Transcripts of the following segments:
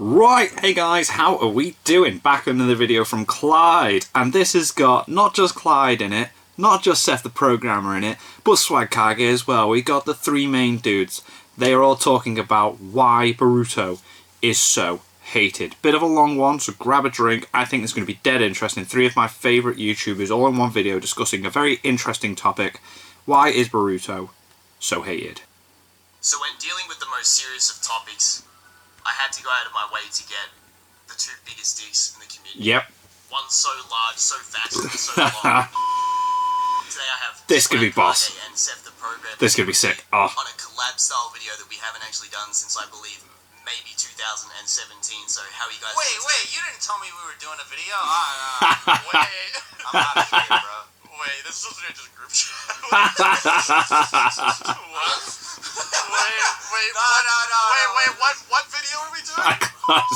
Right, hey guys, how are we doing? Back with another video from Clyde, and this has got not just Clyde in it, not just Seth the Programmer in it, but Swagkage as well. We got the three main dudes. They are all talking about why Boruto is so hated. Bit of a long one, so grab a drink. I think it's going to be dead interesting. Three of my favourite YouTubers all in one video discussing a very interesting topic. Why is Boruto so hated? So when dealing with the most serious of topics, I had to go out of my way to get the two biggest dicks in the community. Yep. One so large, so vast, and so long. Today I have this could be boss. And SethTheProgrammer. This could be sick. Oh. On a collab style video that we haven't actually done since I believe maybe 2017. So how are you guys? Wait! You didn't tell me we were doing a video. Wait, I'm out of here, bro. Wait, this is just a group chat. What? Wait, what video are we doing?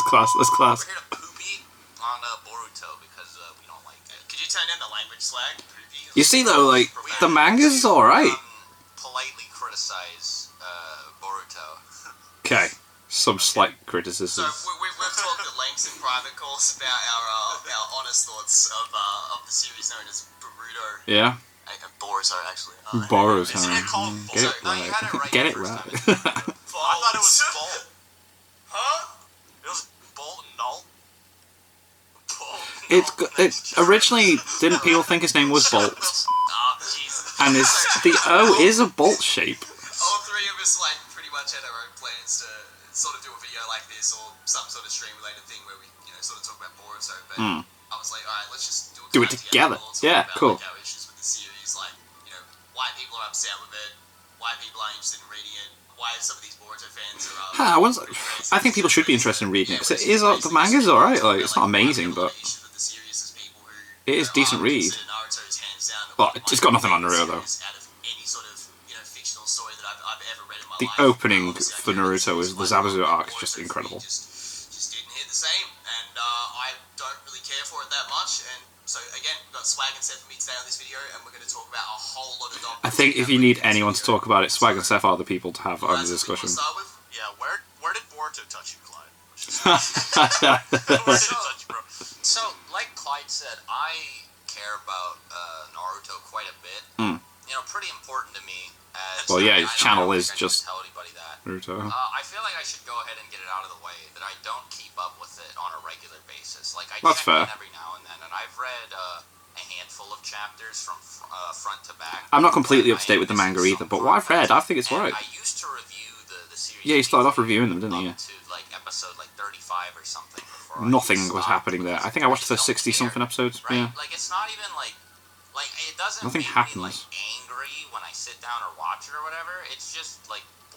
Class. We're here to poopy on Boruto because we don't like it. Could you turn in the language, Swag? Poopy? You see though, like, the manga's alright. Politely criticize Boruto. Okay, some slight criticisms. So we've talked at length in private calls about our honest thoughts of the series known as Boruto. Yeah. Boruto, actually. Boruto. Isn't it called Get Boruto? Get it first right. time. I thought it was Bolt. Huh? It was Bolt and Null. It originally didn't people think his name was Bolt, Oh, Jesus. and the O is a bolt shape. All three of us pretty much had our own plans to sort of do a video like this or some sort of stream related thing where we sort of talk about Boruto, but I was like, alright, let's just do it together. We'll talk Yeah, about, cool. Our issues with the series, why people are upset with it, why people aren't interested in reading it, why some of these Boruto fans are I think people should be interested in reading it, because it is, the manga's alright, like, it's not amazing, but it is decent read. But it's got nothing on Naruto, though. The opening for Naruto is the Zabuza arc is just incredible. Just didn't hit the same, and I don't really care for it that much. And so again, we've got Swag and Seth with me today on this video, and we're going to talk about a whole lot of topics. I think if you need anyone to talk about it, Swag and Seth are the people to have on the discussion. Yeah, where did Boruto touch you, Clyde? Where did it touch you, bro? So, like Clyde said, I care about Naruto quite a bit. Pretty important to me. Well, yeah, his channel is just tell anybody that. Naruto. I feel like I should go ahead and get it out of the way that I don't keep up with it on a regular basis. Like I That's check fair. in every now and then, and I've read a handful of chapters from front to back. I'm not completely up to date with the manga either, but what I've read, I think it's alright. I used to review the series. Yeah, you started off reviewing them, didn't you? To episode 35 or something. Nothing was happening there. I think I watched the 60-something episodes. Right? Yeah. Like it's not even like it doesn't Nothing make happens. me angry when I sit down or watch it or whatever. It's just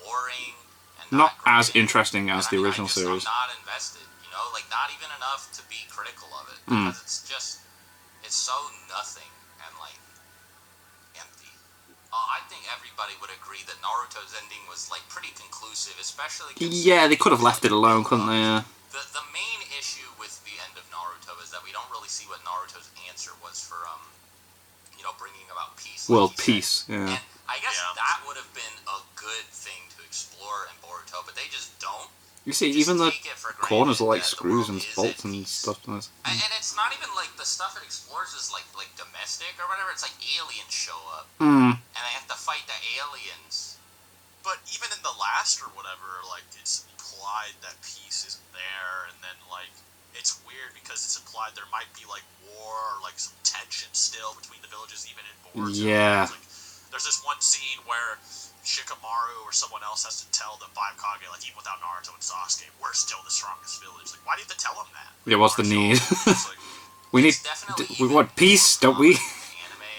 boring and Not great. as interesting as the original series. I'm not invested, not even enough to be critical of it because it's so nothing and empty. I think everybody would agree that Naruto's ending was pretty conclusive, especially. Yeah, they could have left it alone, couldn't they? The main issue with the end of Naruto is that we don't really see what Naruto's answer was for bringing about peace. World peace, yeah. And I guess that would have been a good thing to explore in Boruto, but they just don't. You see, even the corners are like screws and bolts and stuff. And it's not even the stuff it explores is like domestic or whatever. It's like aliens show up and they have to fight the aliens. But even in the last or whatever, it's implied that peace isn't there, and then it's weird because it's implied there might be war or some tension still between the villages even in Boruto. Yeah. There's this one scene where Shikamaru or someone else has to tell the Five Kage, even without Naruto and Sasuke, we're still the strongest village. Why do you have to tell them that? Yeah, what's the need? we want peace, don't we?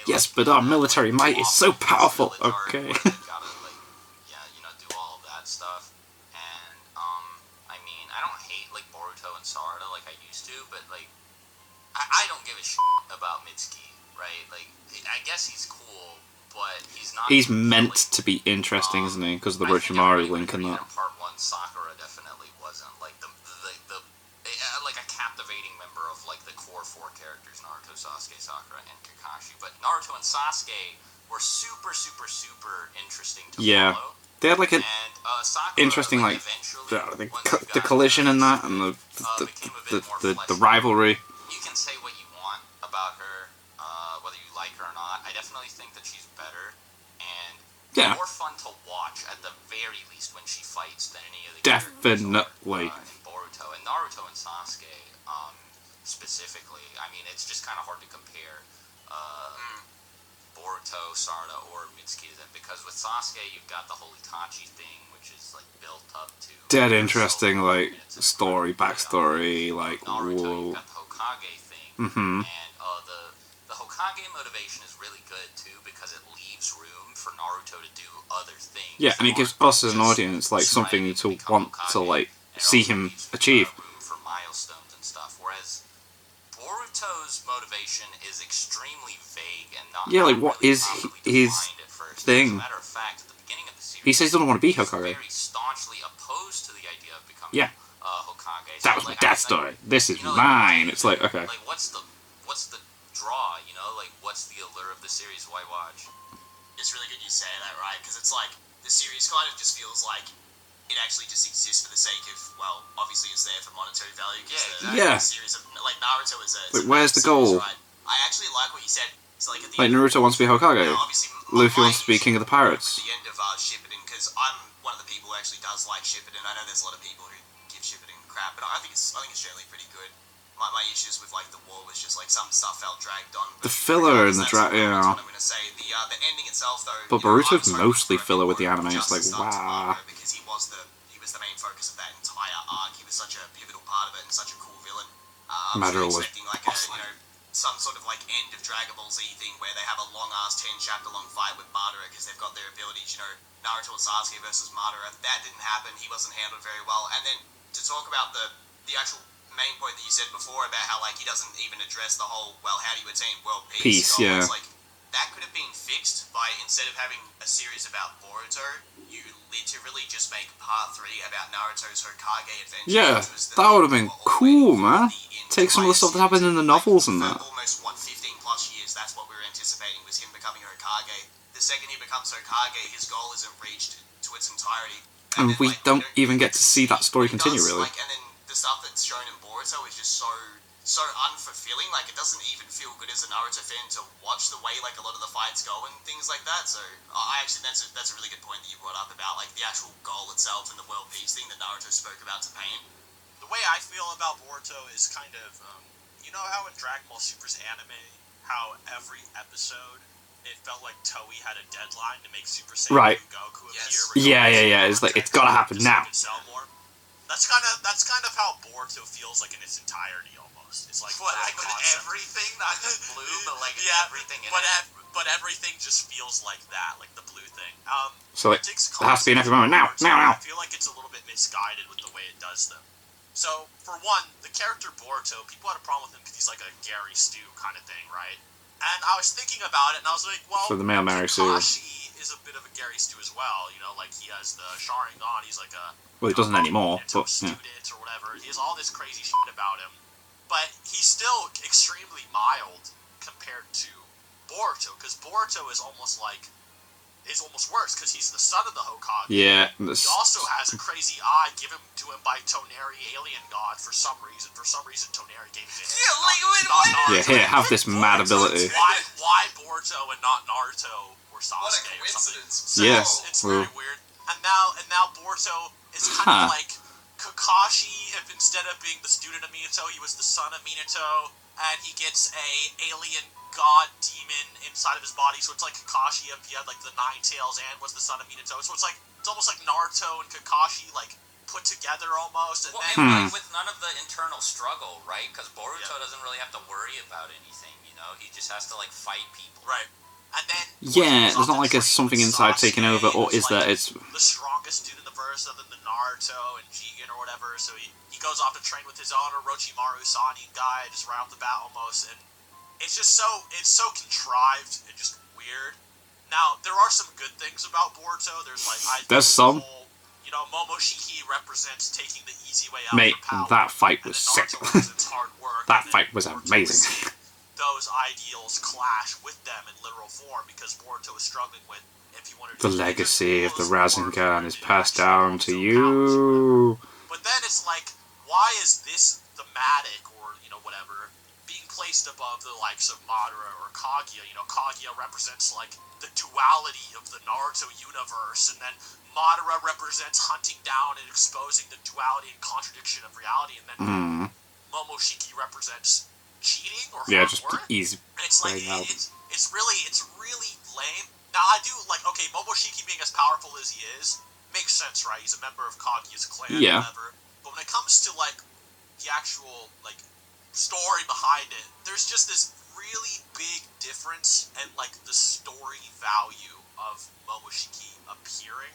Yes, but our military might is so powerful. Okay. Do all of that stuff. And, I don't hate, Boruto and Sarada like I used to, but, I don't give a shit about Mitsuki, right? I guess he's cool, but he's not. He's meant to be interesting, isn't he? Because of the Orochimaru link and that. In part 1, Sakura definitely wasn't a captivating member of the core 4 characters: Naruto, Sasuke, Sakura, and Kakashi. But Naruto and Sasuke were super, super, super interesting to follow. They had like an And Sakura, interesting like eventually, the collision in that, and the rivalry. You can say what you want about her, whether you like her or not. I definitely think that she's better and more fun to watch at the very least when she fights than any of the characters in Boruto and Naruto and Sasuke. Specifically, I mean, it's just kind of hard to compare Boruto, Sarada, or Mitsuki to them, because with Sasuke you've got the whole Itachi thing, which is like built up to dead interesting like story, backstory, like Naruto, you've got the Hokage thing, and the Hokage motivation is really good too, because it leaves room for Naruto to do other things. Yeah, and it gives us as an audience like something to want to like see him achieve. For milestones and stuff, whereas Boruto's motivation is extremely vague and not. Yeah, like what really is his thing? As a matter of fact, at the beginning of the series, He says he doesn't want to be Hokage. Very staunchly opposed to the idea of becoming Hokage. That was my dad's story. This is mine. It's like, okay. Like what's the draw? You know, like what's the allure of the series? Why watch? It's really good you say that, right? Because it's like the series kind of just feels like it actually just exists for the sake of, well, obviously it's there for monetary value. The series of like Naruto is a. But where's the goal? Right? I actually like what you said. It's like at the like end, Naruto wants to be Hokage. Obviously, Luffy wants to be King of the Pirates. At the end of Shippuden, because I'm one of the people who actually does like Shippuden. I know there's a lot of people who give Shippuden crap, but I think it's generally pretty good. My issues with like the war was just like some stuff felt dragged on. The filler and the That's what I'm going to say. The ending itself though. But Boruto's mostly filler with the anime. It's like wow. Because he was the main focus of that entire arc. He was such a pivotal part of it and such a cool villain. I was really expecting like some sort of like end of Dragon Ball Z thing where they have a long ass 10-chapter long fight with Madara because they've got their abilities. Naruto and Sasuke versus Madara. That didn't happen. He wasn't handled very well. And then to talk about the actual main point that you said before about how like he doesn't even address the whole how do you attain world peace goal. It's like that could have been fixed by, instead of having a series about Boruto, you literally just make part 3 about Naruto's Hokage adventure. Yeah, that would have been cool, man. Take some of the stuff that happened in the novels and that. Almost 15 plus years, that's what we were anticipating, was him becoming Hokage. The second he becomes Hokage, his goal isn't reached to its entirety. And we don't even get to see that story continue, really. And then the stuff that's shown in Boruto is just so unfulfilling. Like, it doesn't even feel good as a Naruto fan to watch the way like a lot of the fights go and things like that. So I actually that's a really good point that you brought up about like the actual goal itself and the world peace thing that Naruto spoke about to Pain. The way I feel about Boruto is kind of you know how in Dragon Ball Super's anime, how every episode it felt like Toei had a deadline to make Super Saiyan Goku appear. Yeah. It's like it's gotta happen now. That's kind of how Boruto feels like in its entirety almost. It's like everything, not just blue, but like everything in it. But everything just feels like that, like the blue thing. So it has to be in every moment now. I feel like it's a little bit misguided with the way it does them. So for one, the character Boruto, people had a problem with him because he's like a Gary Stu kind of thing, right? And I was thinking about it, and I was like, well, for the male Mary Sue. Kakashi is a bit of a Gary Stu as well. Like he has the Sharingan. He's like a he doesn't anymore, but student or whatever. He has all this crazy shit about him, but he's still extremely mild compared to Boruto, because Boruto is almost worse because he's the son of the Hokage. Yeah. He also has a crazy eye given to him by Toneri, alien god, for some reason. For some reason, Toneri gave it to him. Here, have this mad ability. Why Boruto and not Naruto or Sasuke? What a coincidence. So it's very weird. And now Boruto is kind of like Kakashi. If instead of being the student of Minato, he was the son of Minato, and he gets a alien god demon inside of his body. So it's like Kakashi if he had like the 9 tails and was the son of Minato. So it's almost like Naruto and Kakashi like put together almost. And then with none of the internal struggle, right? Because Boruto doesn't really have to worry about anything. He just has to like fight people, right? And then there's not like something inside taking over, or is there? It's the strongest dude in the verse other than Naruto and Jigen or whatever. So he goes off to train with his own Orochimaru Sannin guy just right off the bat almost, and it's just so contrived and just weird. Now there are some good things about Boruto. There's some. Momoshiki represents taking the easy way out. Mate, of power, that fight was sick. Hard work, that fight was amazing. Those ideals clash with them in literal form because Boruto is struggling with if you wanted The to. legacy of the Rasengan is passed down to you. But then it's like, why is this thematic, or, you know, whatever, being placed above the likes of Madara or Kaguya? You know, Kaguya represents, like, the duality of the Naruto universe, and then Madara represents hunting down and exposing the duality and contradiction of reality, and then Momoshiki represents cheating or hard just work. easy. It's like, it's really lame. Now, I do, like, okay, Momoshiki being as powerful as he is, makes sense, right? He's a member of Kaguya's clan, or whatever. But when it comes to, like, the actual, like, story behind it, there's just this really big difference in, like, the story value of Momoshiki appearing.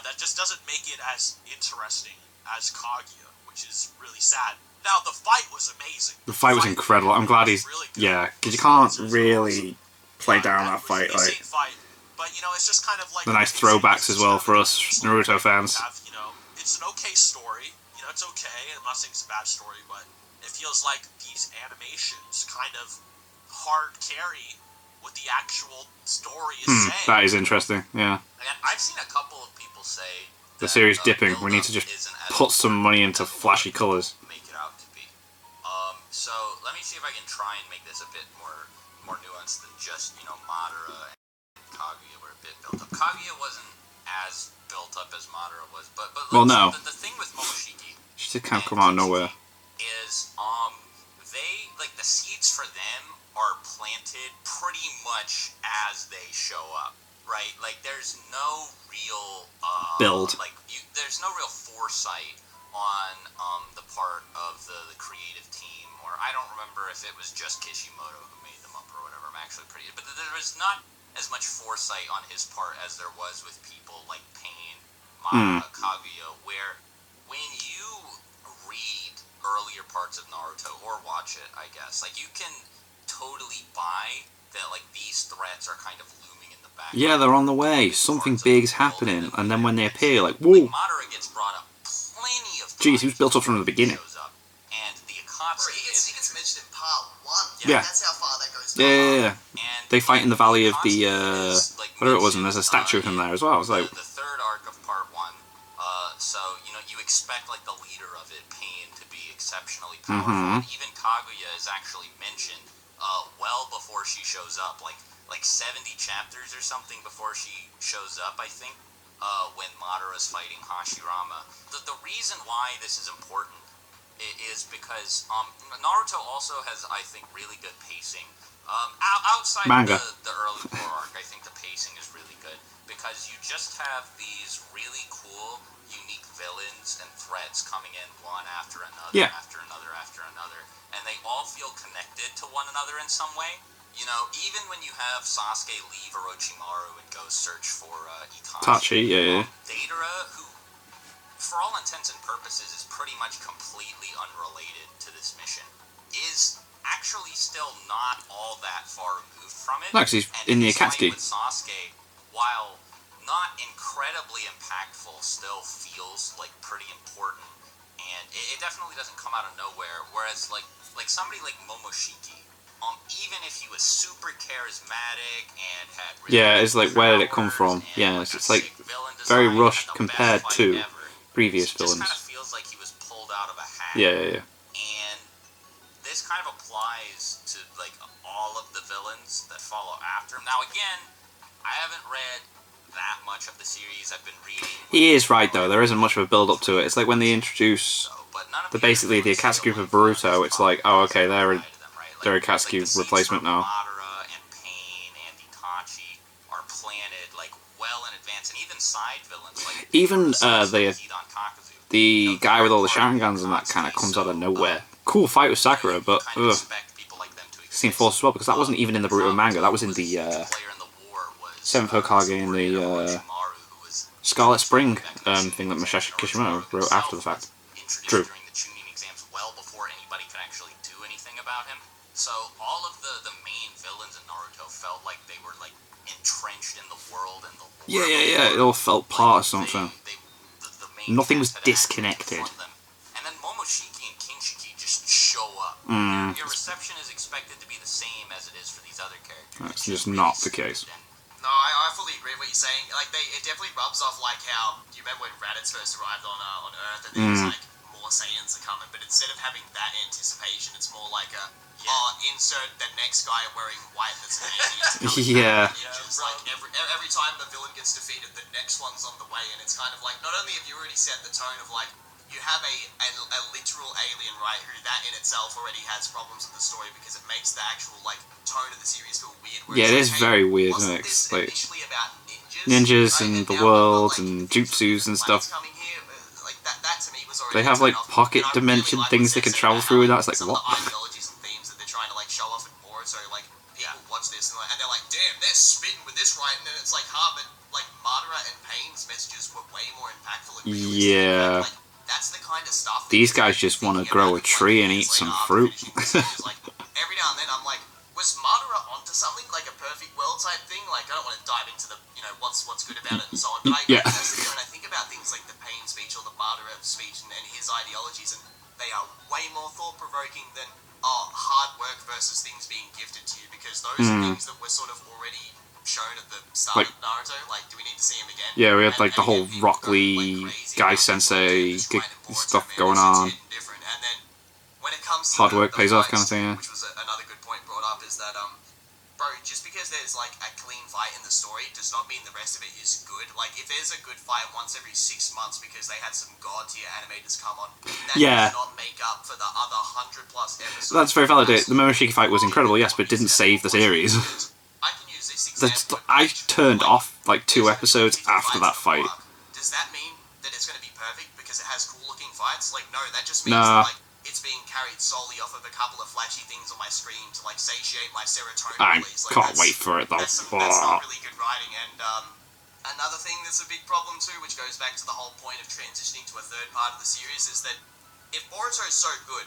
That just doesn't make it as interesting as Kaguya, which is really sad. Now, the fight was amazing. The fight was incredible. I'm glad he's... really good. Yeah, because you can't really play down that fight. Insane Like, fight. But, you know, it's just kind of like... the nice throwbacks as well for us Naruto fans. You know, it's an okay story. You know, it's okay. I'm not saying it's a bad story, but it feels like these animations kind of hard carry what the actual story is saying. That is interesting, yeah. And I've seen a couple of people say The series dipping. We need to just put some money into flashy colours. Make it out to be. So let me see if I can try and make this a bit more nuanced than just, you know, Madara and Kaguya were a bit built up. Kaguya wasn't as built up as Madara was, but like, well, no. The thing with Momoshiki, She just can't come out of nowhere. Is they, like, the seeds for them are planted pretty much as they show up, right? Like, there's no real build. Like, there's no real foresight on the part of the creative team, or I don't remember if it was just Kishimoto who made them up or whatever. I'm actually pretty, but there was not as much foresight on his part as there was with people like Pain, Madara, Kaguya, where when you read earlier parts of Naruto or watch it, I guess, like, you can totally buy that, like, these threats are kind of looming in the background. Yeah, they're on the way. Something big's happening, and then when they appear, like, whoa. Like, Madara gets brought up plenty of times. Jeez, he was built up from the beginning. And the Akatsuki... He gets mentioned in part 1. Yeah. That's how far that goes. Yeah. And They fight in the valley of the, like, whatever it was, and there's a statue of him there as well. It's like... The third arc of part 1, so, you know, you expect, like, the leader of it, Pain, to be exceptionally powerful. Even Kaguya is actually mentioned well before she shows up, like 70 chapters or something before she shows up, I think, when Madara's fighting Hashirama. The reason why this is important is because Naruto also has, I think, really good pacing. Outside Manga. The early core arc, I think the pacing is really good, because you just have these really cool, unique villains and threats coming in one after another, after another, and they all feel connected to one another in some way. You know, even when you have Sasuke leave Orochimaru and go search for Itachi, Deidara, who, for all intents and purposes, is pretty much completely unrelated to this mission, is actually still not all that far removed from it. No, 'cause he's in the Akatsuki. With Sasuke, while not incredibly impactful, still feels like pretty important, and it definitely doesn't come out of nowhere. Whereas like somebody like Momoshiki, even if he was super charismatic and had really it's like, where did it come from? Yeah, it's like very rushed compared to previous villains. It just kind of feels like he was pulled out of a hat. Yeah. And this kind of applies to, like, all of the villains that follow after him. Now, again, I haven't read that much of the series. I've been reading. He is right, though. There isn't much of a build-up to it. It's like when they introduce basically the Akatsuki group of Boruto. It's like, oh, okay, they're a Akatsuki replacement now. Madara and Pain and Itachi are planted, like, well in advance, and even side villains, like even the guy with all the Sharingans and that kind of comes out of nowhere. Cool fight with Sakura, but seemed forced as well, because that wasn't even in the Boruto manga. That was in the 7th Hokage in the Scarlet Spring thing that Masashi Kishimoto wrote after the fact. True. During the Chunin exams, well before anybody could actually do anything about him. So all of the main villains in Naruto felt like they were, like, entrenched in the world and the lore. Yeah. It all felt part of something. The Nothing was disconnected. And then Momoshiki and Kinshiki just show up. Your reception is expected to be the same as it is for these other characters. That's just not the case. No, I fully agree with what you're saying. Like, it definitely rubs off like how you remember when Raditz first arrived on Earth, and then it's like more Saiyans are coming. But instead of having that anticipation, it's more like insert the next guy wearing white that's an alien. Yeah. It's like every time the villain gets defeated, the next one's on the way, and it's kind of like not only have you already set the tone of like you have a literal alien, right, who that in itself already has problems with the story because it makes the actual, like, tone of the series feel weird. Yeah, it is very weird, isn't it? This like, initially about ninjas? ninjas Right? and the now world we've got, and jutsus and stuff. Coming here, like, that to me was already They have, like, pocket dimension things they can travel through, and that's like, what? Some of the ideologies and themes that they're trying to, like, show off in Boruto, like, people watch this and they're like, damn, they're spitting with this right, and then it's like, but, like, Madara and Pain's messages were way more impactful and realistic. Yeah. Like, that's the kind of stuff. These guys just want to grow a tree and eat some fruit. Like, every now and then I'm like, was Madara onto something, like a perfect world type thing? Like, I don't want to dive into the, what's good about it and so on. But I sit there and I think about things like the Pain speech or the Madara speech and his ideologies, and they are way more thought-provoking than, hard work versus things being gifted to you, because those are things that were sort of already shown at the start of Naruto. Like, do we need to see him again? Yeah, we had like the whole Rock Lee Guy Sensei stuff going on. And then when it comes to hard work pays off kind of thing, yeah. Which was another good point brought up, is that bro, just because there's like a clean fight in the story does not mean the rest of it is good. Like, if there's a good fight once every 6 months because they had some god tier animators come on, that does not make up for the other 100+ episodes. That's very valid. The Momoshiki fight was incredible, yes, but it didn't save the series. I turned off like 2 episodes after that fight. Does that mean that it's going to be perfect because it has cool looking fights? Like, no, that just means that, like, it's being carried solely off of a couple of flashy things on my screen to like satiate my serotonin release. Like, can't wait for it though. That's not really good writing. And another thing that's a big problem too, which goes back to the whole point of transitioning to a third part of the series, is that if Boruto is so good,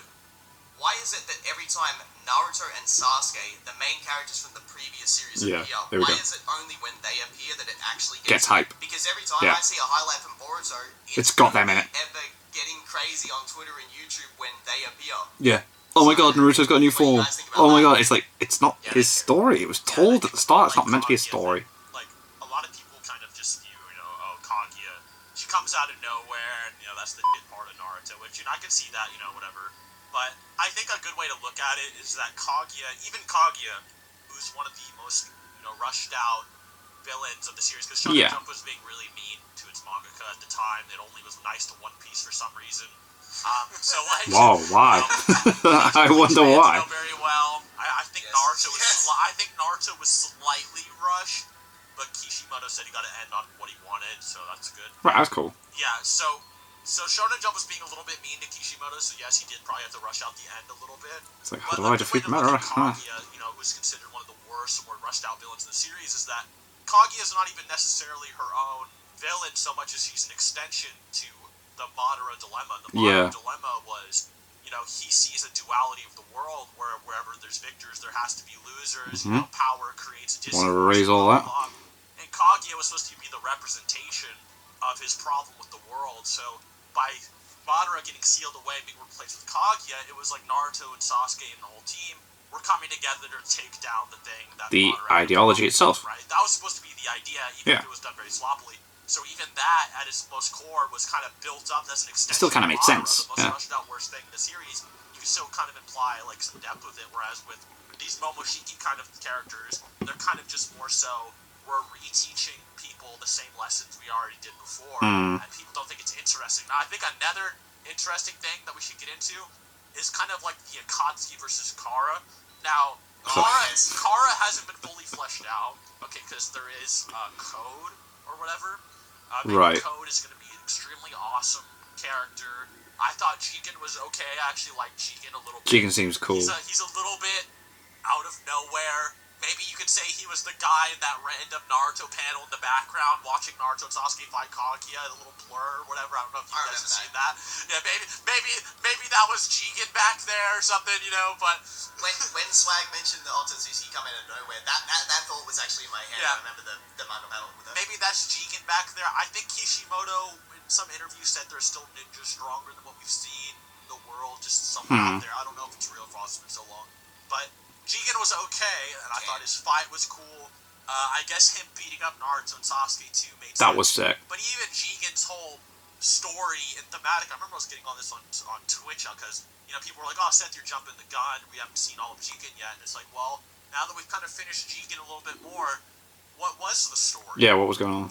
why is it that every time Naruto and Sasuke, the main characters from the previous series, appear, why is it only when they appear that it actually gets hype? Because every time I see a highlight from Boruto, it's got them in it. Ever getting crazy on Twitter and YouTube when they appear. Yeah. Oh my god, Naruto's got a new form. Oh my god, it's like, it's not his story. It was told at the start, it's not meant to be a story. Like, a lot of people kind of just view, Kaguya, she comes out of nowhere, and, that's the good part of Naruto, which, I can see that, whatever. But I think a good way to look at it is that Kaguya, who's one of the most, rushed out villains of the series, because Shonen Jump was being really mean to its mangaka at the time. It only was nice to One Piece for some reason. So like, whoa, why? I wonder why. Very well. I think Naruto was slightly rushed, but Kishimoto said he got to end on what he wanted, so that's good. Right, that's cool. Yeah, so Shonen Jump was being a little bit mean to Kishimoto, so yes, he did probably have to rush out the end a little bit. It's like, how do I defeat Madara? Kaguya, who's considered one of the worst or rushed out villains in the series, is that Kaguya is not even necessarily her own villain so much as he's an extension to the Madara dilemma. The Madara dilemma was, he sees a duality of the world where wherever there's victors, there has to be losers. Power creates a discourse. Want to erase all that? And Kaguya was supposed to be the representation of his problem with the world. So by Madara getting sealed away and being replaced with Kaguya, it was like Naruto and Sasuke and the whole team were coming together to take down the thing that the Madara ideology itself. Right, that was supposed to be the idea, even if it was done very sloppily. So even that, at its most core, was kind of built up as an extension. Still kind of made sense. The most rushed out worst thing in the series. You can still kind of imply like some depth with it, whereas with these Momoshiki kind of characters, they're kind of just more so, we're reteaching people the same lessons we already did before, and people don't think it's interesting. Now, I think another interesting thing that we should get into is kind of like the Akatsuki versus Kara. Now, Kara hasn't been fully fleshed out, okay, because there is Code or whatever. Code is going to be an extremely awesome character. I thought Jigen was okay. I actually like Jigen a little bit. Jigen seems cool. He's a little bit out of nowhere. Maybe you could say he was the guy in that random Naruto panel in the background watching Naruto and Sasuke fight Kaguya, the little blur or whatever. I don't know if you guys have seen that. Yeah, maybe that was Jigen back there or something, but when Swag mentioned the Otsutsuki come out of nowhere, that thought was actually in my head. I remember the manga battle with that. Maybe that's Jigen back there. I think Kishimoto in some interview said there's still ninjas stronger than what we've seen in the world, just somewhere out there. I don't know if it's real for us, it's been so long, but Jigen was okay, and I thought his fight was cool. I guess him beating up Naruto and Sasuke too made sense. That was sick. But even Jigen's whole story and thematic, I remember I was getting on this on Twitch because, people were like, oh, Seth, you're jumping the gun. We haven't seen all of Jigen yet. And it's like, well, now that we've kind of finished Jigen a little bit more, what was the story? Yeah, what was going on?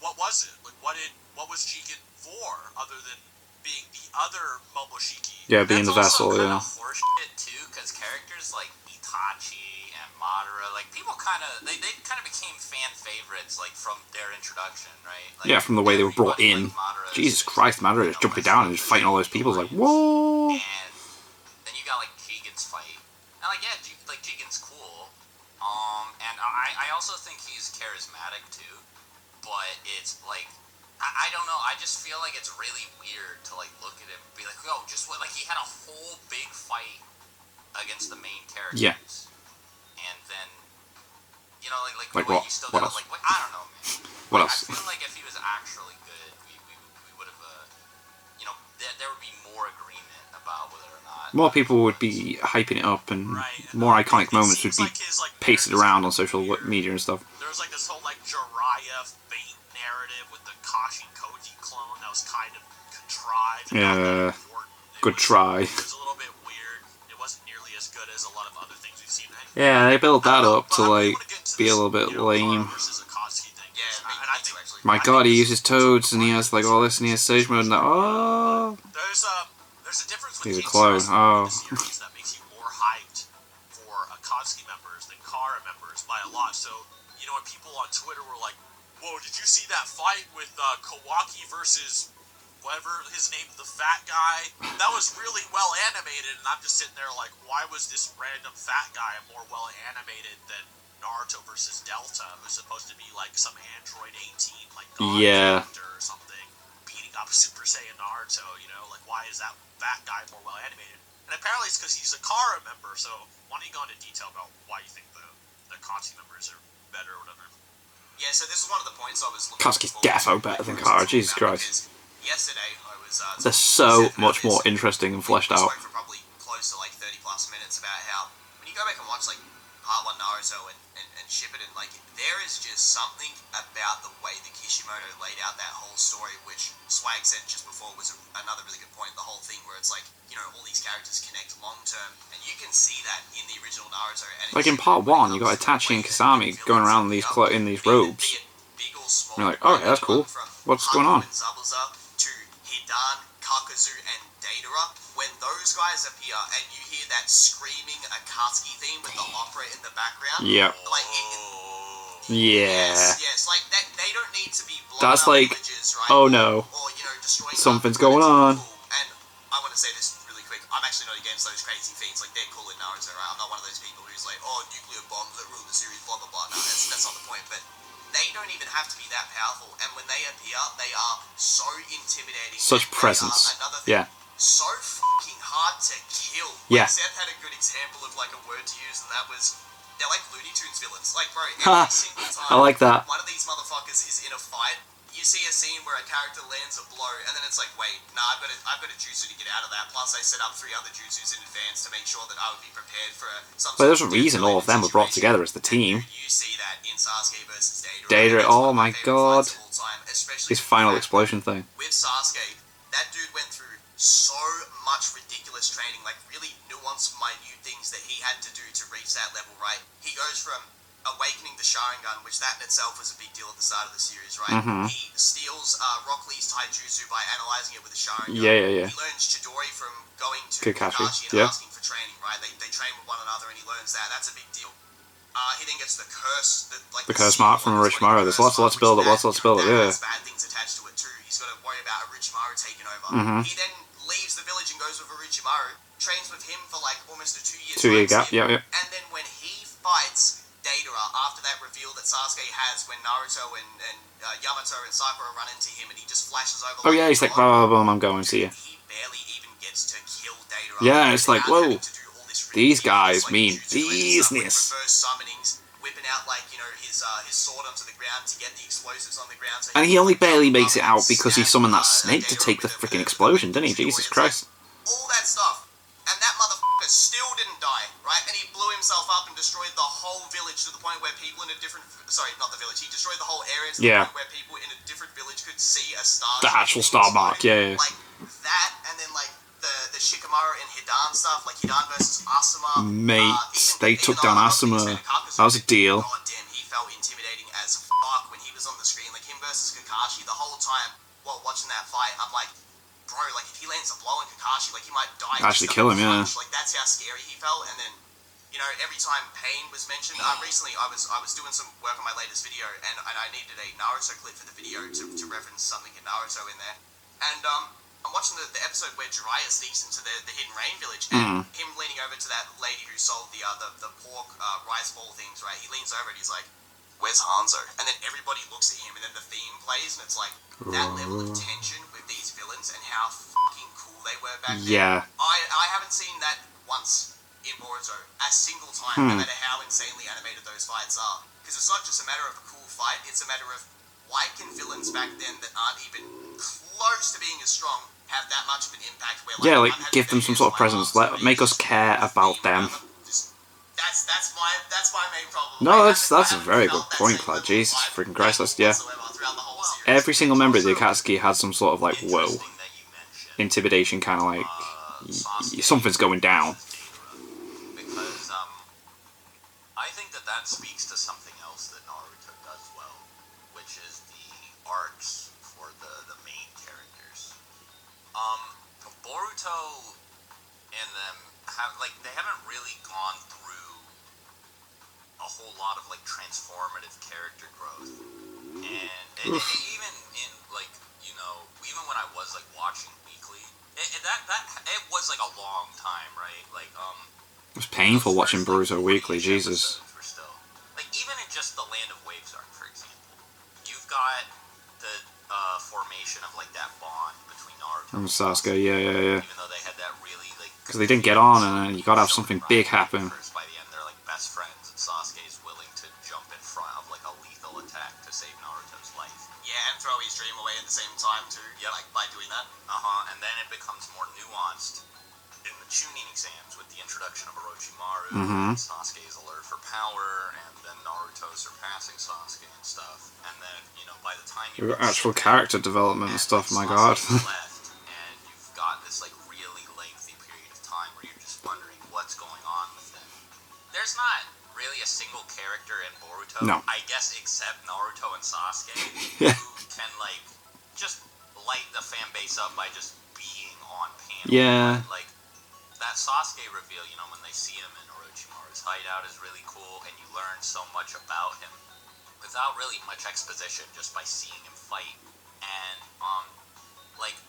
What was it? Like, what was Jigen for, other than being the other Momoshiki? Yeah, being the vessel, yeah. That's also kind of horseshit, too, because characters like Itachi and Madara, like, people kind of, they kind of became fan favorites, like, from their introduction, right? Like, yeah, from the way they were brought in. Jesus Christ, Madara is jumping down and just fighting all those people. It's like, whoa! And then you got, like, Jigen's fight. And, like, yeah, Jigen's cool. And I also think he's charismatic, too. But it's, like, I don't know, I just feel like it's really weird to, like, look at him and be like, oh, just what, like, he had a whole big fight against the main characters. Yeah. And then, like what? You still What got, else? like, I don't know, man. What like, else? I feel like if he was actually good, we would have, there would be more agreement about whether or not. More people would be hyping it up, and more iconic moments would be pasted around on social media and stuff. There was, like, this whole, like, Jiraiya fate narrative with the Kashi Koji clone that was kind of contrived. Yeah, good try. It was a little bit weird. It wasn't nearly as good as a lot of other things we've seen. Yeah, they built that up to, like, be a little bit lame. My god, he uses toads, and he has, like, all this, and he has stage mode, and that, oh! There's a difference He's a between clone, oh. the series that makes you more hyped for Akatsuki members than Kara members by a lot. So, when people on Twitter were like, whoa, did you see that fight with Kawaki versus whatever his name, the fat guy? That was really well animated, and I'm just sitting there like, why was this random fat guy more well animated than Naruto versus Delta, who's supposed to be like some Android 18, like God character or something, beating up Super Saiyan Naruto, like why is that fat guy more well animated? And apparently it's because he's a Kara member, so why don't you go into detail about why you think the Akatsuki members are better or whatever? Yeah, so this is one of the points I was looking Katsuki's defo better than Kara, Jesus Christ. Yesterday I was... They're so much more interesting and fleshed out. We spoke for probably close to like 30 plus minutes about how when you go back and watch like Part 1 Naruto and Shippuden, like there is just something about the way that Kishimoto laid out that whole story, which Swag said just before was another really good point, the whole thing where it's like, all these characters connect long term, and you can see that in the original Naruto. And like in Part 1, you got Itachi and Kasami going around in these robes. And you're like, oh, yeah, that's cool. What's going on? To Hidan, Kakazu, and Deidara, when those guys appear and you hear that screaming Akatsuki theme with the opera in the background, like yes, like that, they don't need to be blowing that's up like, villages, right? oh no, or destroying something's going on. And I want to say this really quick, I'm actually not against those crazy feats, like they're cool in Naruto, right? I'm not one of those people who's like, oh, nuclear bombs that rule the series, blah blah blah. No, that's not the point, but they don't even have to be that powerful, and when they appear, they are so intimidating. Such presence. Another thing, so fucking hard to kill. Yeah. Seth had a good example of like a word to use, and that was, they're like Looney Tunes villains. Like, bro, every single time I like that. one of these motherfuckers is in a fight, you see a scene where a character lands a blow, and then it's like, wait, nah, I've got a jutsu to get out of that. Plus, I set up 3 other jutsus in advance to make sure that I would be prepared for some. But there's a reason all of them were brought together as the team. You see that in Sasuke versus Deidara, Deidara. oh my god. His final with explosion thing. With Sasuke, that dude went through so much ridiculous training, like really nuanced, minute things that he had to do to reach that level, right? He goes from awakening the Sharingan, which that in itself was a big deal at the start of the series, right? He steals Rock Lee's Taijutsu by analyzing it with the Sharingan. Yeah. He learns Chidori from going to Kakashi and asking for training, right? They train with one another and he learns that. That's a big deal. He then gets the curse, the curse mark from Orochimaru. There's lots to build it, yeah. Has bad things attached to it too. He's got to worry about Orochimaru taking over. He then leaves the village and goes with Orochimaru, trains with him for like almost a 2 year 2 year gap, yeah. And then when he fights Deidara, after that reveal that Sasuke has when Naruto and Yamato and Sakura run into him, and he just flashes over. Oh yeah, he's like, boom, I'm going, see ya. He barely even gets to kill Deidara. Yeah, it's like, whoa, these guys mean business. Reverse summonings, whipping out like his sword onto the ground to get the explosives on the ground. So and he only barely makes it out because he summoned that snake to take the freaking explosion, didn't he? Jesus Christ. All that stuff, and that motherfucker still didn't die, right? And he blew himself himself up and destroyed the whole village to the point where people in a different... Sorry, not the village. He destroyed the whole area to the point where people in a different village could see a star. The actual star mark, yeah. Like that, and then like the Shikamaru and Hidan stuff, like Hidan versus Asuma. Mate, they took down Asuma. That was a deal. God damn, he felt intimidating as fuck when he was on the screen. Like him versus Kakashi, the whole time while watching that fight, I'm like, bro, like if he lands a blow on Kakashi, like he might die. Actually kill him, yeah. Like that's how scary he felt. And then, you know, every time pain was mentioned, recently I was doing some work on my latest video, and I needed a Naruto clip for the video to reference something in Naruto in there. And I'm watching the episode where Jiraiya sneaks into the Hidden Rain village, and him leaning over to that lady who sold the pork rice ball things, right? He leans over and he's like, "Where's Hanzo?" And then everybody looks at him, and then the theme plays, and it's like that level of tension with these villains and how fucking cool they were back then. Yeah. I haven't seen that once in Boruto a single time, no matter how insanely animated those fights are. Because it's not just a matter of a cool fight; it's a matter of why can villains back then that aren't even close to being as strong have that much of an impact? Where, like, Yeah, like give them some sort of presence. Make us care about them. That's my main problem. No, that's a very good point, Clyde. Jesus freaking Christ, that's, yeah. Every single member of the Akatsuki had some sort of like, whoa, intimidation, kind of like something's going down. Because I think that speaks to something else that Naruto does well, which is the arcs for the main characters. Boruto and them they haven't really gone through a whole lot of like transformative character growth, and even in like, you know, even when I was like watching weekly, it was like a long time, right? Like It was painful watching Boruto weekly. Jesus. Were still, like, even in just the Land of Waves arc, for example, you've got the formation of like that bond between Naruto And Sasuke, yeah. Even though they had that really like, Because they didn't get on, and then you gotta have something big happen. by the end, they're like best friends, and Sasuke's willing to jump in front of like a lethal attack to save Naruto's life. Yeah, and throw his dream away at the same time too. Yep. Like by doing that. And then it becomes more nuanced in the Chunin exams with the introduction of Orochimaru, Sasuke's alert for power, and then Naruto surpassing Sasuke and stuff. And then, you know, by the time you Your actual character development and stuff, my god. left, and you've got this like really lengthy period of time where you're just wondering what's going on with them. There's not really a single character in Boruto, No. I guess, except Naruto and Sasuke, who can like just light the fan base up by just being on panel. Yeah. Like that Sasuke reveal, you know, when they see him in Orochimaru's hideout is really cool, and you learn so much about him without really much exposition, just by seeing him fight. And like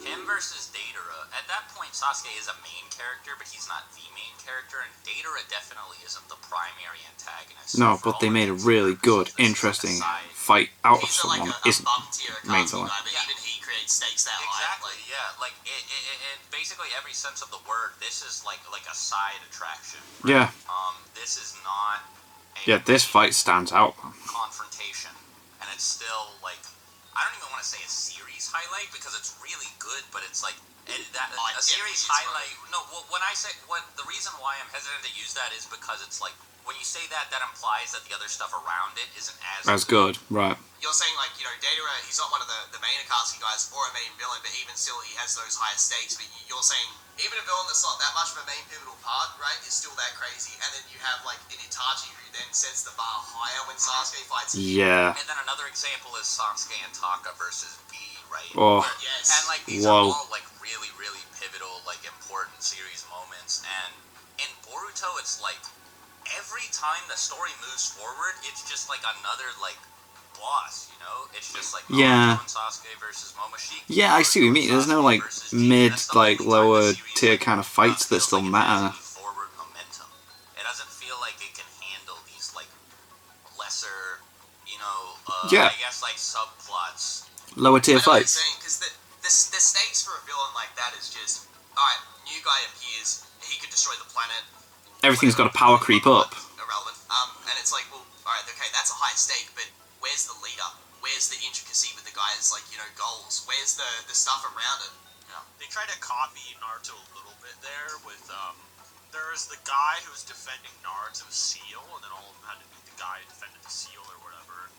him versus Deidara, at that point Sasuke is a main character, but he's not the main character, and Deidara definitely isn't the primary antagonist. No, but they made a really good, interesting fight out of someone. Isn't main villain. But even he creates stakes that high. Exactly, yeah. Like in basically every sense of the word, this is like a side attraction. Yeah. Right? This is not a Yeah, this fight stands out. confrontation, and it's still like, I don't even want to say a series highlight because it's really good, but it's like a series highlight. No, when I say the reason why I'm hesitant to use that is because it's like, when you say that implies that the other stuff around it isn't As good, right. You're saying, like, you know, Deidara, he's not one of the main Akatsuki guys or a main villain, but even still he has those higher stakes. But you're saying even a villain that's not that much of a main pivotal part, right, is still that crazy. And then you have like an Itachi who then sets the bar higher when Sasuke fights him. Yeah. And then another example is Sasuke and Taka versus B, right? Oh. Yes. And like these are all like really, really pivotal, like important series moments. And in Boruto, it's like every time the story moves forward, it's just like another like boss, you know? It's just like Naruto and Sasuke versus Momoshiki. Yeah, I see what you mean. There's no like mid, like lower tier kind of fights that still matter. Forward momentum. It doesn't feel like it can handle these like lesser, you know, I guess like subplots. Lower tier fights. Because the stakes for a villain like that is just, alright, new guy appears, he could destroy the planet. Everything's got a power creep up. Irrelevant. And it's like, well, alright, okay, that's a high stake, but where's the leader? Where's the intricacy with the guy's, like, you know, goals? Where's the stuff around it? Yeah. They try to copy Naruto a little bit there with, there are was the guy who was defending Naruto's seal, and then all of them had to beat the guy who defended the seal or whatever.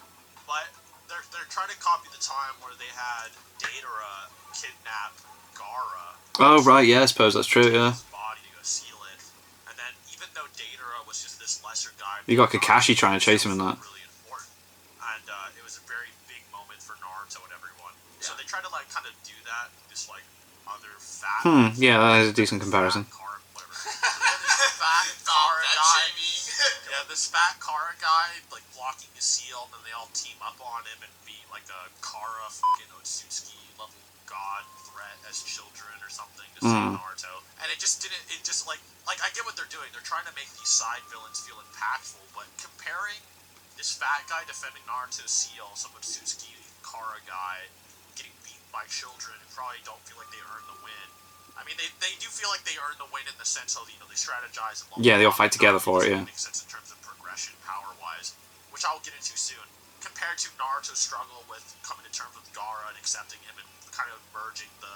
But they're trying to copy the time where they had Datara kidnap Gaara. Oh right, yeah, I suppose that's true. Yeah. His body to go seal it, and then even though Datara was just this lesser guy, You got Kakashi trying to chase him in that. really important, and it was a very big moment for Naruto and everyone. So they tried to like kind of do that, this like other fat. Yeah, that is a decent comparison. This fat Kara guy, like, blocking his seal, and then they all team up on him and beat, like, a Kara fucking Otsutsuki level god threat as children or something to save Naruto. And it just didn't, I get what they're doing. They're trying to make these side villains feel impactful, but comparing this fat guy defending Naruto's seal, some Otsutsuki Kara guy, getting beaten by children who probably don't feel like they earned the win. I mean, they do feel like they earned the win in the sense of, they strategize. Yeah, they all fight together for it, yeah. Makes sense in terms of progression, power-wise, which I will get into soon. Compared to Naruto's struggle with coming to terms with Gaara and accepting him and kind of merging the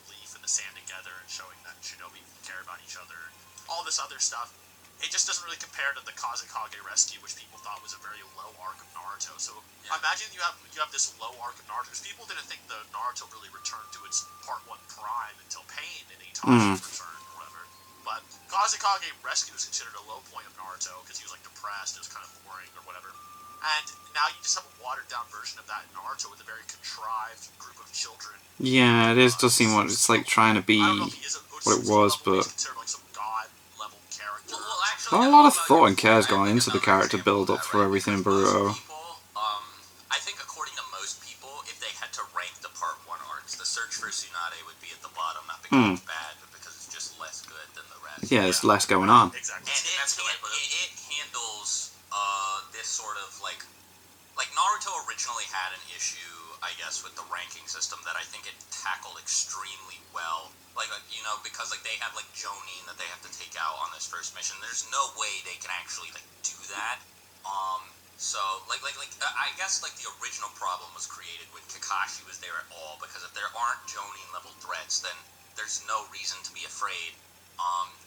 leaf and the sand together and showing that shinobi care about each other and all this other stuff. It just doesn't really compare to the Kazekage rescue, which people thought was a very low arc of Naruto. So imagine you have this low arc of Naruto. People didn't think the Naruto really returned to its Part 1 prime until Pain and Itachi's return or whatever. But Kazekage rescue was considered a low point of Naruto because he was like depressed, it was kind of boring or whatever. And now you just have a watered down version of that in Naruto with a very contrived group of children. Yeah, it is. Does seem what it's like trying to be what it was, but not a lot of thought and care's gone into the character build up for everything in Boruto. I think according to most people, if they had to rank the Part 1 arcs, the search for Tsunade would be at the bottom, not because it's bad, but because it's just less good than the rest. Yeah, there's less going on. Exactly. And it handles this sort of like Naruto originally had an issue, I guess, with the ranking system that I think it tackled extremely well. Because they have Jonin that they have to take out on this first mission. There's no way they can actually do that. So I guess the original problem was created when Kakashi was there at all, because if there aren't Jonin level threats, then there's no reason to be afraid.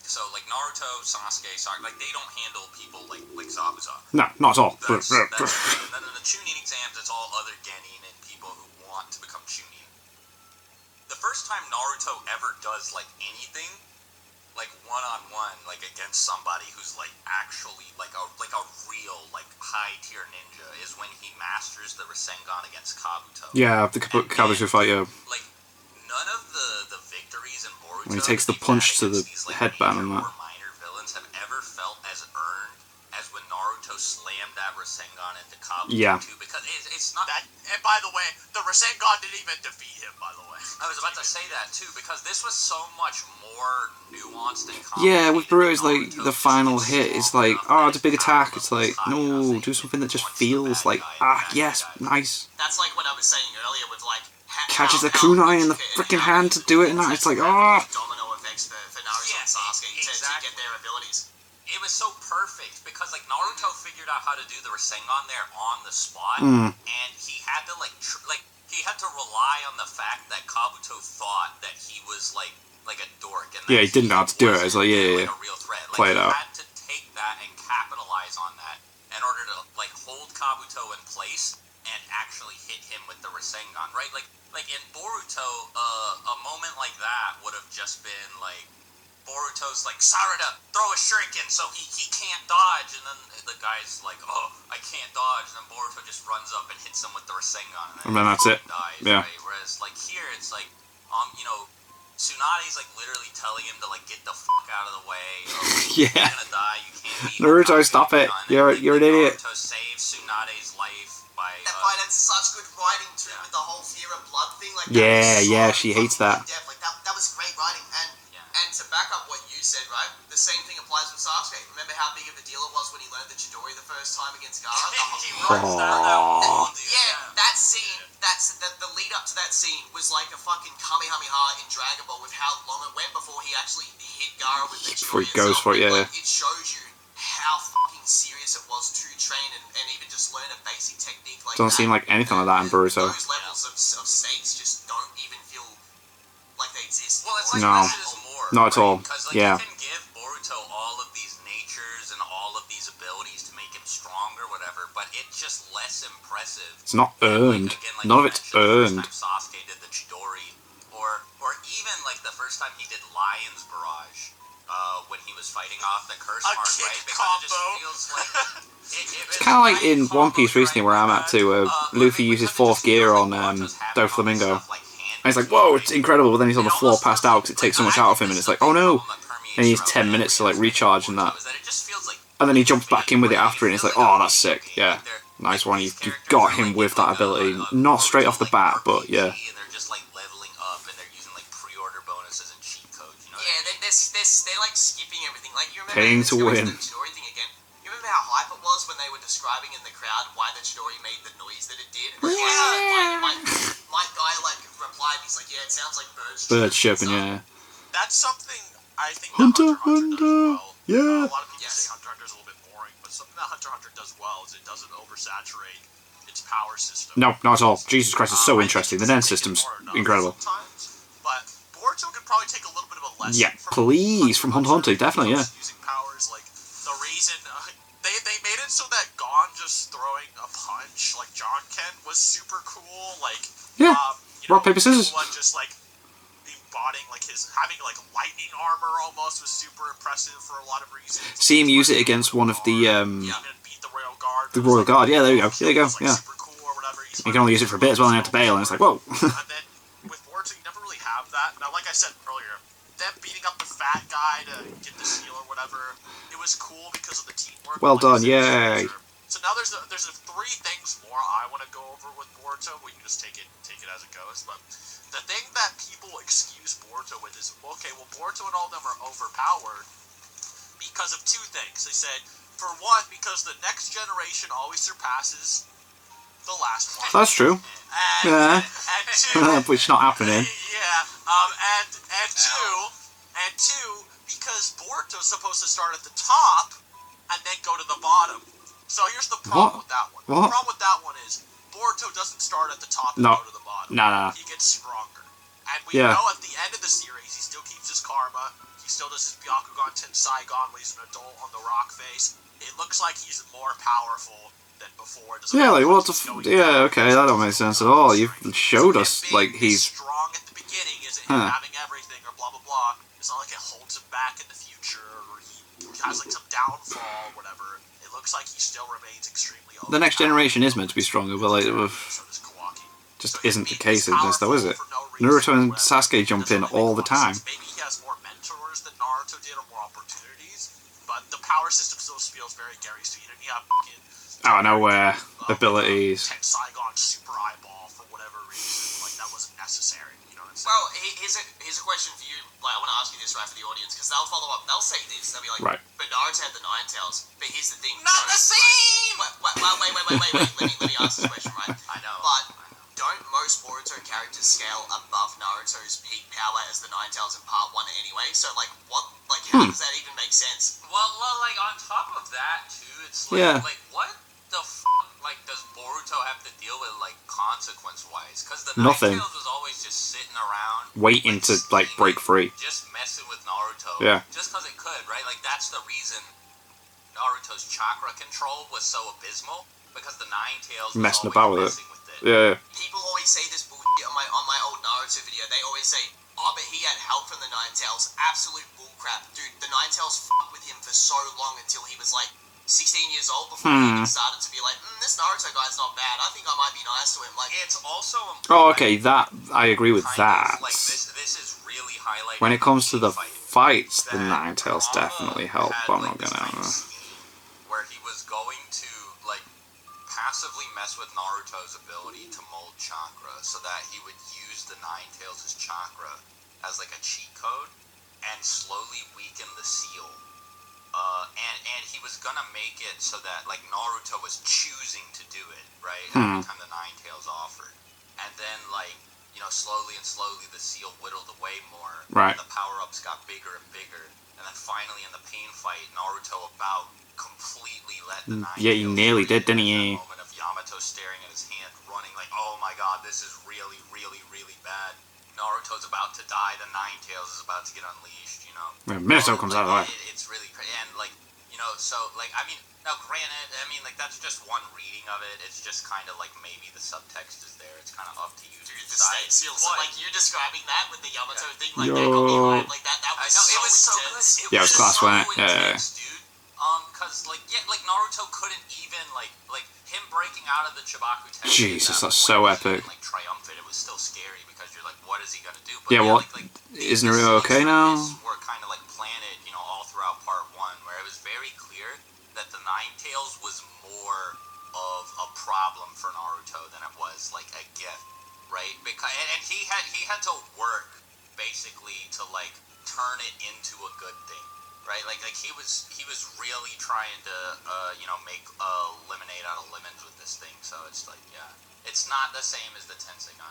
So Naruto, Sasuke, they don't handle people like Zabuza. No, not at all. That's and then in the Chunin exams, it's all other Genin and people who want to become Chunin. The first time Naruto ever does anything, one-on-one, against somebody who's actually a real high tier ninja, is when he masters the Rasengan against Kabuto. Yeah, the Kabuto fight. Yeah. None of the victories in Boruto, when he takes the punch to the headband and that. Minor villains have ever felt as earned as when Naruto slammed that Rasengan into Kabuto. Yeah. Too, because it's not that. And by the way, the Rasengan didn't even defeat him. By the way, I was about to say that too, because this was so much more nuanced and complicated. Yeah, with Boruto, it's the final hit. It's oh, it's a big attack. It's no, do something that just feels yes, nice. That's like what I was saying earlier with catches the kunai in the freaking hand to do it, and it's domino effects for Naruto and Sasuke to get their abilities. It was so perfect because Naruto figured out how to do the Rasengan there on the spot, and he had to he had to rely on the fact that Kabuto thought that he was like a dork, and he didn't know how to do it. It's a real threat. Play it out. He had to take that and capitalize on that in order to hold Kabuto in place and actually hit him with the Rasengan, right? Like in Boruto, a moment like that would have just been Boruto's Sarada, throw a shuriken so he can't dodge, and then the guy's oh, I can't dodge, and then Boruto just runs up and hits him with the Rasengan, and then that's it. Dies, yeah. Right? Whereas here it's Tsunade's literally telling him to get the fuck out of the way. Yeah. You're gonna die. You can't beat Naruto, stop it. You're an idiot. Naruto saves Tsunade's life by. That fight had such good writing too, with the whole fear of blood thing. She hates that. That was great writing, and to back up what you said, right? The same thing applies with Sasuke. Remember how big of a deal it was when he learned the Chidori the first time against Gaara? He runs that whole dude. Yeah, that scene. The lead up to that scene was like a fucking Kamehameha in Dragon Ball, with how long it went before he actually hit Gaara with the Chidori. Before he goes for it, yeah. It shows you how fucking serious it was to train and even just learn a basic technique like Doesn't seem like anything like that in Boruto. Those levels of stakes just don't even feel like they exist. Well, it's no, less is more, not at all. Because yeah. you can give Boruto all of just less impressive. It's not earned. Like, again, like None of it's earned. The first time Sasuke did the Chidori, or even like the first time he did Lion's Barrage, when he was fighting off the curse mark, right? Because it just feels like it's kind of like in One Piece recently, where I'm at too, where Luffy uses fourth gear on Doflamingo. And he's like, whoa, it's incredible, but then he's on the floor passed out because it takes so much out of him, and it's like, oh no. And he needs 10 minutes to like recharge and that. And then he jumps back in with it after, and it's like, oh, that's sick, yeah. Nice one, you've got him with that ability. Not straight off the bat, but yeah. And they're just like leveling up, and they're using like pre-order bonuses and cheat codes, you know? Yeah, they're like skipping everything. Like, you remember Paying to win. The Chidori thing again? You remember how hype it was when they were describing in the crowd why the Chidori made the noise that it did? And my guy like replied, he's like, yeah, it sounds like birds. Bird chirping, yeah. That's something I think Hunter, that Hunter does well. Yeah. A lot of people say Hunter x Hunter is a little bit boring, but something that Hunter x Hunter does well is it doesn't oversaturate its power system. No, not at all. Jesus Christ, it's so interesting. The dance system's incredible. But Boruto could probably take a little bit of a lesson. Yeah, please, from Hunter x Hunter, definitely, yeah. Using powers, like the reason they made it so that Gon just throwing a punch like John Ken was super cool. Like yeah, rock paper scissors. One just like embodying like his having like lightning armor almost was super impressive for a lot of reasons. See him use it against one of the beat the Royal Guard. The Royal Guard, yeah, there you go. There you go. Yeah. Super cool or whatever. You can only use it for a bit as well, and you have to bail, and it's like, whoa. And then with Boruto, you never really have that. Now, like I said earlier, them beating up the fat guy to get the seal or whatever, it was cool because of the teamwork. Well done, yay. So now there's three things more I want to go over with Boruto. We can just take it as it goes. But the thing that people excuse Boruto with is, okay, well, Boruto and all of them are overpowered because of two things. They said, for one, because the next generation always surpasses the last one. That's true. And two, which not happening. Yeah. And two, because Boruto's supposed to start at the top and then go to the bottom. So here's the problem with that one. What? The problem with that one is Boruto doesn't start at the top and No. go to the bottom. Nah. He gets stronger. And we Yeah. know at the end of the series, he still keeps his karma. He still does his Byakugan Tensaigon when he's an adult on the rock face. It looks like he's more powerful than before. Yeah, like, what the yeah, okay, that don't make sense at all. You've showed us, like, he's... strong at the beginning, isn't him having everything, or blah, blah, blah. It's not like it holds him back in the future, or he has, like, some downfall, or whatever. It looks like he still remains extremely overpowered. The next generation is meant to be stronger, but, like, So does Kawaki. just isn't the case in this, though, is it? Naruto and Sasuke jump in all the time. Maybe he has more mentors than Naruto did, or more opportunities, but the power system still feels very Gary. So you didn't have Out of nowhere, abilities. Saigon super eyeball for whatever reason. Like, that wasn't necessary. You know what I'm saying? Well, here's a question for you. Like, I want to ask you this, right, for the audience, because they'll follow up. They'll say this. They'll be like, right. But Naruto had the Nine Tails. But here's the thing. Not the same! Wait. Let me ask this question, right? I know. But don't most Boruto characters scale above Naruto's peak power as the Nine Tails in Part 1 anyway? So, like, what? Like, how does that even make sense? Well, like, on top of that, too, it's like, Yeah. like what the like, does Boruto have to deal with, like, consequence-wise? Because the Nothing. Nine Tails was always just sitting around, Waiting to, like, break free. just messing with Naruto. Yeah. Just because it could, right? Like, that's the reason Naruto's chakra control was so abysmal, because the Nine Tails was Messing always about with it. messing with it. Yeah. People always say this bullshit on my old Naruto video. They always say, oh, but he had help from the Nine Tails. Absolute bullcrap. Dude, the Nine Tails fucked with him for so long until he was like 16 years old before he even started to be like, this Naruto guy's not bad. I think I might be nice to him. Like, It's also Oh, okay, that, I agree with kind that. of, like, this is really highlighted When it comes to the fight. fights, the Nine Tails definitely help, but I'm not gonna... Where he was going to, like, passively mess with Naruto's ability to mold chakra so that he would use the Nine Tails' chakra as, like, a cheat code and slowly weaken the seal. And he was gonna make it so that, like, Naruto was choosing to do it, right? Every time the Nine Tails offered. And then, like, you know, slowly the seal whittled away more. Right. And the power-ups got bigger and bigger. And then finally in the pain fight, Naruto about completely let the Nine Yeah, he Tails nearly free. did, didn't he? That moment of Yamato staring at his hand, running like, oh my god, this is really, really, really bad. Naruto's about to die, the Nine Tails is about to get unleashed, you know? Yeah, Minato comes out of the way. It's really crazy, and, like, you know, so, like, I mean, now granted, I mean, like, that's just one reading of it. It's just kind of like maybe the subtext is there. It's kind of up to you to Dude, the decide. state seals. Like you describing that with the Yamato thing, like Yo. that got me hyped. Like that I was know, so it was so intense. good. Yeah, it was class, so wasn't it? Yeah. intense, dude. Cause like Naruto couldn't even like him breaking out of the Chibaku Tenshi. Jesus, that's so epic. And, like triumphant, it was still scary because you're like, what is he gonna do? But Yeah, what? Like, Is Naruto okay now? Were kind of like planted, you know, all throughout part 1, where it was very clear that the Nine Tails was more of a problem for Naruto than it was like a gift, right? Because and he had to work basically to like turn it into a good thing. Right, like he was really trying to you know, make lemonade out of lemons with this thing. So it's like, yeah, it's not the same as the Tensegon.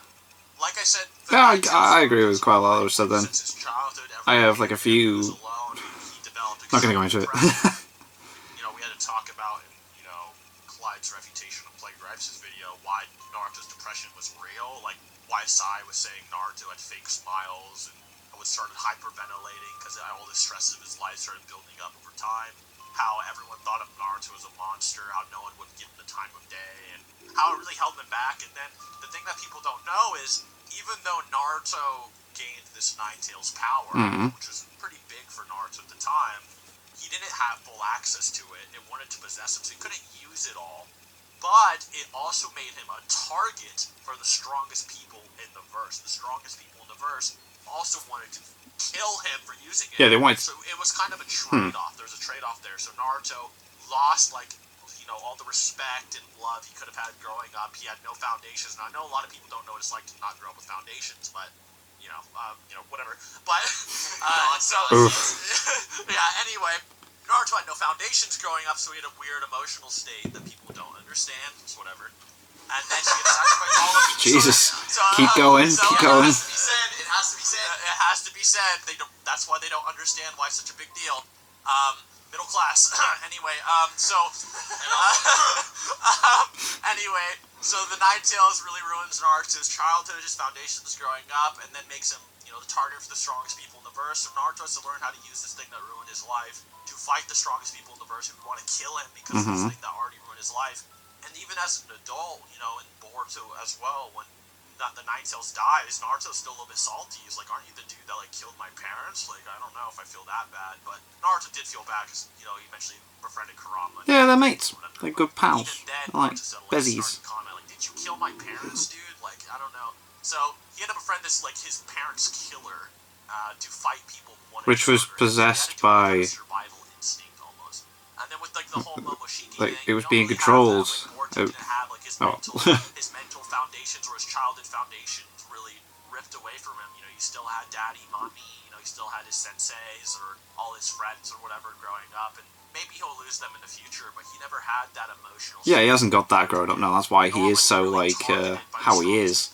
Like I said, Yeah, I agree with quite a lot of what you said then. Since his childhood, I have like a few. alone, he developed Not gonna go into it. You know, we had to talk about in, you know, Clyde's refutation of Plague Ripes' video why Naruto's depression was real, like why Sai was saying Naruto had fake smiles and started hyperventilating because all the stress of his life started building up over time. How everyone thought of Naruto as a monster, how no one would give him the time of day, and how it really held him back. And then the thing that people don't know is, even though Naruto gained this Nine Tails power, which was pretty big for Naruto at the time, he didn't have full access to it. It wanted to possess him, so he couldn't use it all. But it also made him a target for the strongest people in the verse. The strongest people in the verse also wanted to kill him for using it. Yeah, they wanted. So it was kind of a trade-off. There was a trade-off there. So Naruto lost, like, you know, all the respect and love he could have had growing up. He had no foundations. And I know a lot of people don't know what it's like to not grow up with foundations, but you know, whatever. But yeah. Anyway, Naruto had no foundations growing up, so he had a weird emotional state that people don't understand. It's whatever. And then she gets sacrificed all of it. Jesus, keep going, keep going. It has to be said. It has to be said. They don't. That's why they don't understand why it's such a big deal. Middle class. Anyway, anyway, so the Nine Tails really ruins Naruto's childhood, his foundations growing up, and then makes him, you know, the target for the strongest people in the verse. So Naruto has to learn how to use this thing that ruined his life to fight the strongest people in the verse who want to kill him because of this thing that already ruined his life. And even as an adult, you know, in Boruto as well, when the Nine Tails dies, Naruto's still a little bit salty. He's like, aren't you the dude that, like, killed my parents? Like, I don't know if I feel that bad. But Naruto did feel bad because, you know, he eventually befriended Kurama. Yeah, they're mates. They're good pals. Even then, Like Naruto said, bezies. comment, like, did you kill my parents, dude? Like, I don't know. So he had to befriend this, like, his parents' killer to fight people who wanted Which to was murder him. possessed So he had to do it by- with a survival instinct almost. And then with, like, the whole Momoshiki Like, thing, it was you being don't really controlled. have that. Like, Boruto didn't have, like, his mental foundations or his childhood foundations really ripped away from him. You know, he still had daddy, mommy, you know, he still had his senseis or all his friends or whatever growing up, and maybe he'll lose them in the future, but he never had that emotional. Yeah, he hasn't got that growing up now. That's why he is so like how he is.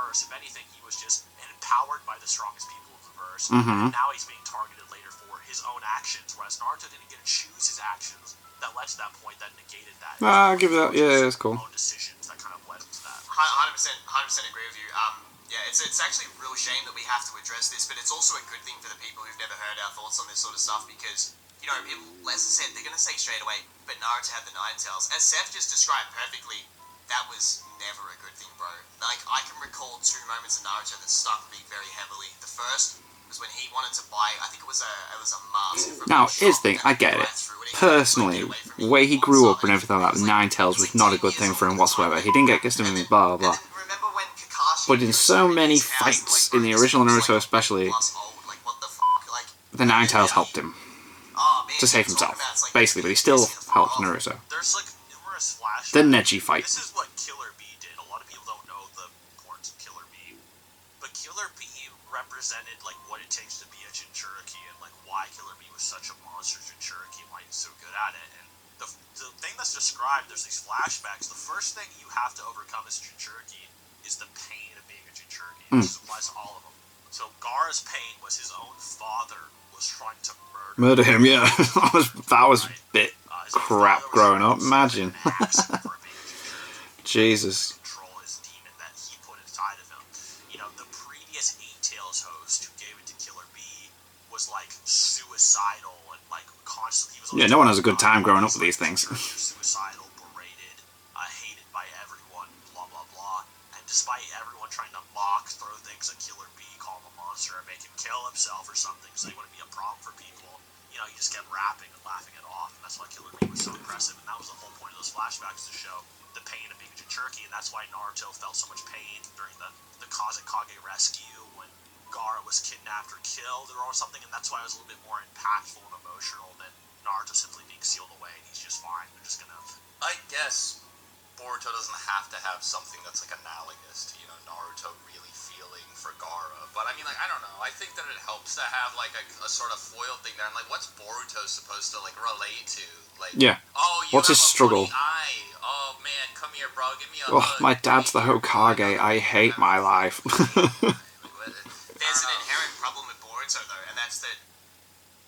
If anything, he was just empowered by the strongest people of the verse. Mhm. And now he's being targeted later for his own actions, whereas Naruto didn't get to choose his actions. That led to that point that negated that. I'll give it that. Yeah, it's cool. Own decisions that kind of led to that. 100% agree with you. Yeah, it's actually a real shame that we have to address this, but it's also a good thing for the people who've never heard our thoughts on this sort of stuff because, you know, as I said, they're going to say straight away, but Naruto had the Nine Tails. As Seth just described perfectly, that was never a good thing, bro. Like, I can recall 2 moments in Naruto that stuck with me very heavily. The first was when he wanted to buy, I think it was a mask from Now, a shop, here's the thing, and I get he it. ran through it. Personally, the way he grew up and everything like that, Nine Tails was not a good thing for him whatsoever. He didn't get Gistamine, blah, blah, blah. But in so many fights, in the original Naruto especially, the Nine Tails helped him to save himself, basically, but he still helped Naruto. There's like numerous flashbacks. The Neji fight. This is what Killer Bee did. A lot of people don't know the importance of Killer Bee, but Killer Bee represented like what it takes to be a Jinchuriki and like why Killer Bee was such a monster Jinchuriki and why he was so good at it. And the thing that's described, there's these flashbacks. The first thing you have to overcome as a Jinchuriki is the pain of being a Jinchuriki. This applies to all of them. So Gaara's pain was his own father was trying to Murder him, yeah. that was a bit crap growing up, imagine. Jesus. Control his demon that he put inside of him. You know, the previous Eight Tails host who gave it to Killer Bee was like suicidal and like constantly. He was Yeah, no one has a good time growing up with these things. Suicidal, berated, and laughing it off. And that's why Killer Bee was so impressive. And that was the whole point of those flashbacks, to show the pain of being a Jinchuriki. And that's why Naruto felt so much pain during the Kazekage rescue when Gaara was kidnapped or killed or something. And that's why it was a little bit more impactful and emotional than Naruto simply being sealed away and he's just fine. They're just gonna... I guess Boruto doesn't have to have something that's like analogous to, you know, Naruto really feeling for Gaara. But I mean, like, I don't know. I think that it helps to have like a sort of foil thing there. And like, what's Boruto supposed to like relate to? Like, Yeah. Oh, you what's have his a struggle? funny eye. Oh man, come here, bro. Give me a Oh, hug. my dad's the Hokage. I hate my life. There's an inherent problem with Boruto, though, and that's that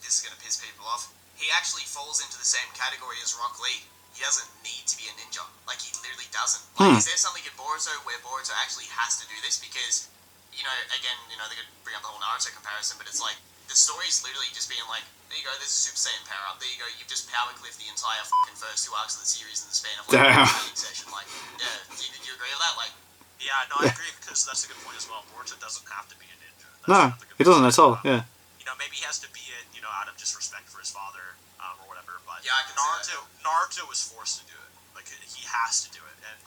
this is going to piss people off. He actually falls into the same category as Rock Lee. He doesn't need to be a ninja. Like, he literally doesn't. Like, is there something in Boruto where Boruto actually has to do this? Because, you know, again, you know, they could bring up the whole Naruto comparison, but it's like, the story's literally just being like, there you go, there's a Super Saiyan power-up. There you go, you've just power cliffed the entire fucking first 2 arcs of the series in the span of like a training session. Like, yeah, do you agree with that? Like, Yeah, no, I agree, because that's a good point as well. Boruto doesn't have to be a ninja. That's No, the good he doesn't point. at all. Yeah. You know, maybe he has to be it, you know, out of just respect for his father or whatever. But Yeah, I can see Naruto was forced to do it. Like, he has to do it, and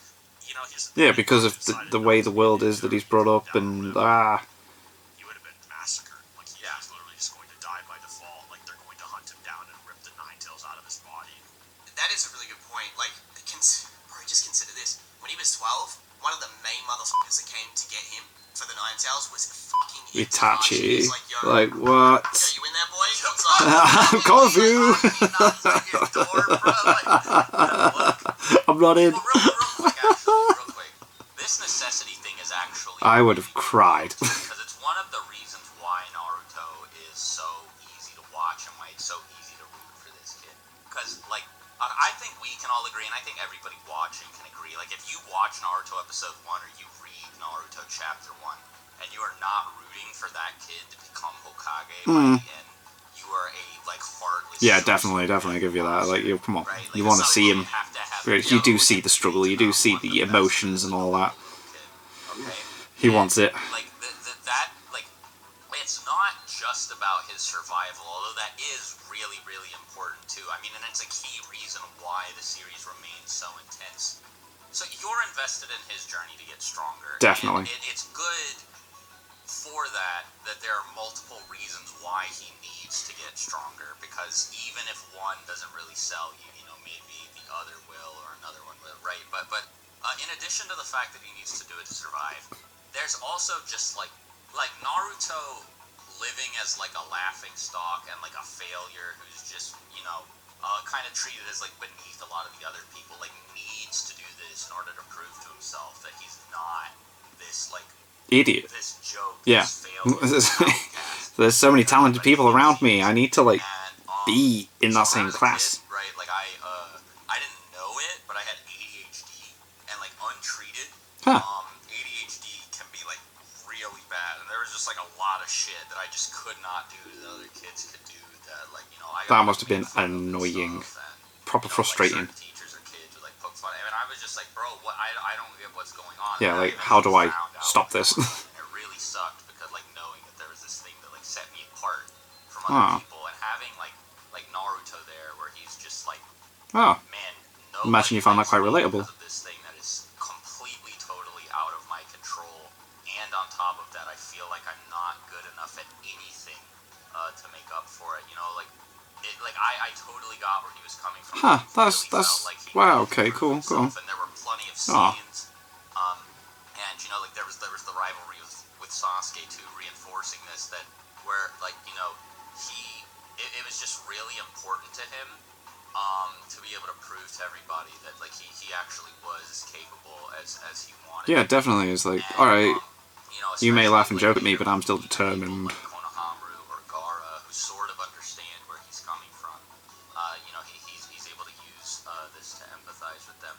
you know, he's Because of the way the world is that he's brought up, and he would have been massacred. Like, he's literally just going to die by default. Like, they're going to hunt him down and rip the nine tails out of his body. that is a really good point. Like, bro, just consider this. When he was 12, one of the main motherfuckers that came to get him for the Nine Tails was fucking Itachi. He's like, yo, Like, what? yo, you in there, boy? I'm calling for you. I'm not in. Real quick. This necessity thing is actually... I would have cried. Because it's one of the reasons why Naruto is so easy to watch and why it's so easy to root for this kid. Because, like, I think we can all agree, and I think everybody watching can agree, like, if you watch Naruto Episode 1 or you read Naruto Chapter 1, and you are not rooting for that kid to become Hokage by the end, you are a, like, heartless... Yeah, definitely give you that. Like, come on, right? Like, you want to see him. Right, You do see the struggle, you do see the emotions and all that. Okay? He wants it. Like, that, like, it's not just about his survival, although that is really, really important too. I mean, and it's a key reason why the series remains so intense. So you're invested in his journey to get stronger. Definitely. And it's good for that there are multiple reasons why he needs to get stronger, because even if one doesn't really sell you, you know, maybe the other will or another one will, right? But in addition to the fact that he needs to do it to survive, there's also just like Naruto living as like a laughing stock and like a failure who's just, you know, kind of treated as like beneath a lot of the other people, like needs to do this in order to prove to himself that he's not this like Idiot. this joke, Yeah. this failure. There's so many talented people around me. I need to like And, be in that so same as a class. kid, right? Like I didn't know it, but I had ADHD, and like untreated, Huh. ADHD can be like really bad, and there was just like a lot of shit that I just could not do that other kids could do. That like, you know, I That got must have been made fun of and annoying. stuff, and, Proper you know, frustrating. Like, certain teachers or kids would like poke fun at me, and I was just like, bro, what? I don't get what's going on. Yeah, And like, eventually how do I found out stop what's this? going on, and it really sucked because like knowing that there was this thing that like set me apart from Oh. other people, and having like Naruto there, where he's just like, Oh, man, imagine you found that quite relatable. because of this thing that is completely, totally out of my control, and on top of that, I feel like I'm not good enough at anything to make up for it. You know, like, I totally got where he was coming from. Huh, He that's- really felt like he wow, needed to okay, prove cool, himself, cool. And there were plenty of Aw. scenes, and you know, like there was the rivalry with Sasuke too, reinforcing this, that where like, you know, it was just really important to him to be able to prove to everybody that like he actually was as capable as he wanted. yeah, definitely. It's like, And, alright, you know, you may especially, laugh and like, joke at me, later but I'm still when you meet people determined. Like Konohamaru or Gaara, who sort of understand where he's coming from. You know, he's able to use this to empathize with them.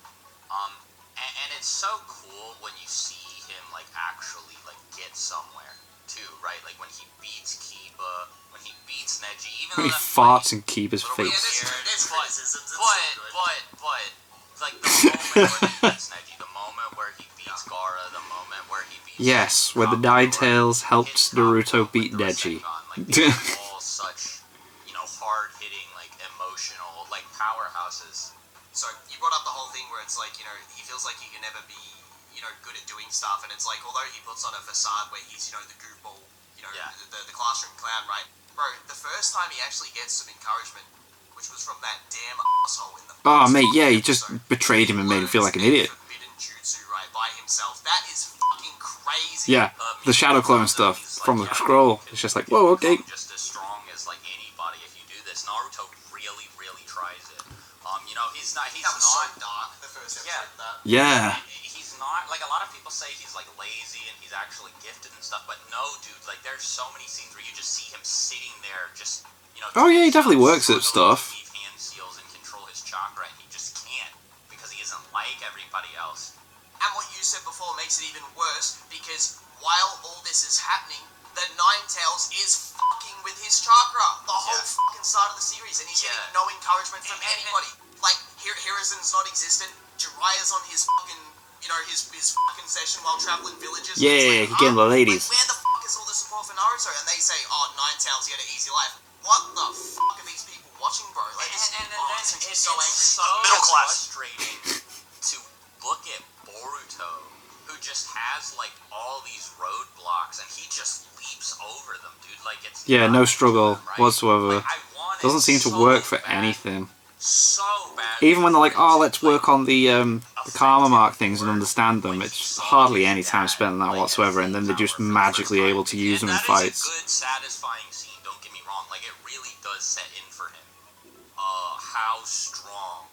And it's so cool when you see him like actually like get somewhere too, right? Like when he beats Kiba, when he beats Neji, even He though that farts fight in Kiba's little bit face. weird, It's but criticisms, it's so but like the moment where he beats Neji, the moment where he beats Gaara, the moment where he beats Yes, where the Nine Tails helped Naruto beat Neji. Like, these are all such, you know, hard-hitting, like, emotional emotional, like, powerhouses. So you brought up the whole thing where it's like, you know, he feels like he can never be, you know, good at doing stuff, and it's like, although he puts on a facade where he's, you know, the goofball, you know, the classroom clown, right? Bro, the first time he actually gets some encouragement, which was from that damn asshole in the... Oh, mate, yeah, he just betrayed him and made him feel like an idiot. Forbidden jutsu, right, by himself. That is fucking crazy. Yeah, the shadow clone stuff from the scroll. It's just like, whoa, okay. Just as strong as, like, anybody if you do this. Naruto really, really tries it. You know, he's not... So dark, the first episode of that. Yeah. He's not... Like, a lot of people say he's, like, lazy and he's actually gifted and stuff, but no, dude, like, there's so many scenes where you just see him sitting there just, you know... Oh, yeah, he definitely works at stuff. Hand seals and control his chakra, and he just can't, because he isn't like everybody else. And what you said before makes it even worse, because while all this is happening, the Ninetales is fucking with his chakra the whole fucking start of the series, and he's getting no encouragement from anybody. Like, Hiruzen's non-existent, Jiraiya's on his fucking, you know, his fucking session while traveling villages. Yeah, like, he getting the ladies. Like, where the fuck is all the support for Naruto? And they say, oh, Ninetales, you had an easy life. What the fuck are these people watching, bro? Like, And then it's so angry. so Middle class. frustrating to look at Boruto, who just has, like, all these roadblocks, and he just leaps over them, dude. Like, it's No struggle right? whatsoever. Like, I want Doesn't seem to so work for bad. anything. So bad. Even when they're like, oh, let's work on the karma mark things and understand them, it's hardly any time spent on that whatsoever, and then they're just magically able to use them in fights. That is a good, satisfying scene, don't get me wrong. Like, it really does set in for him how strong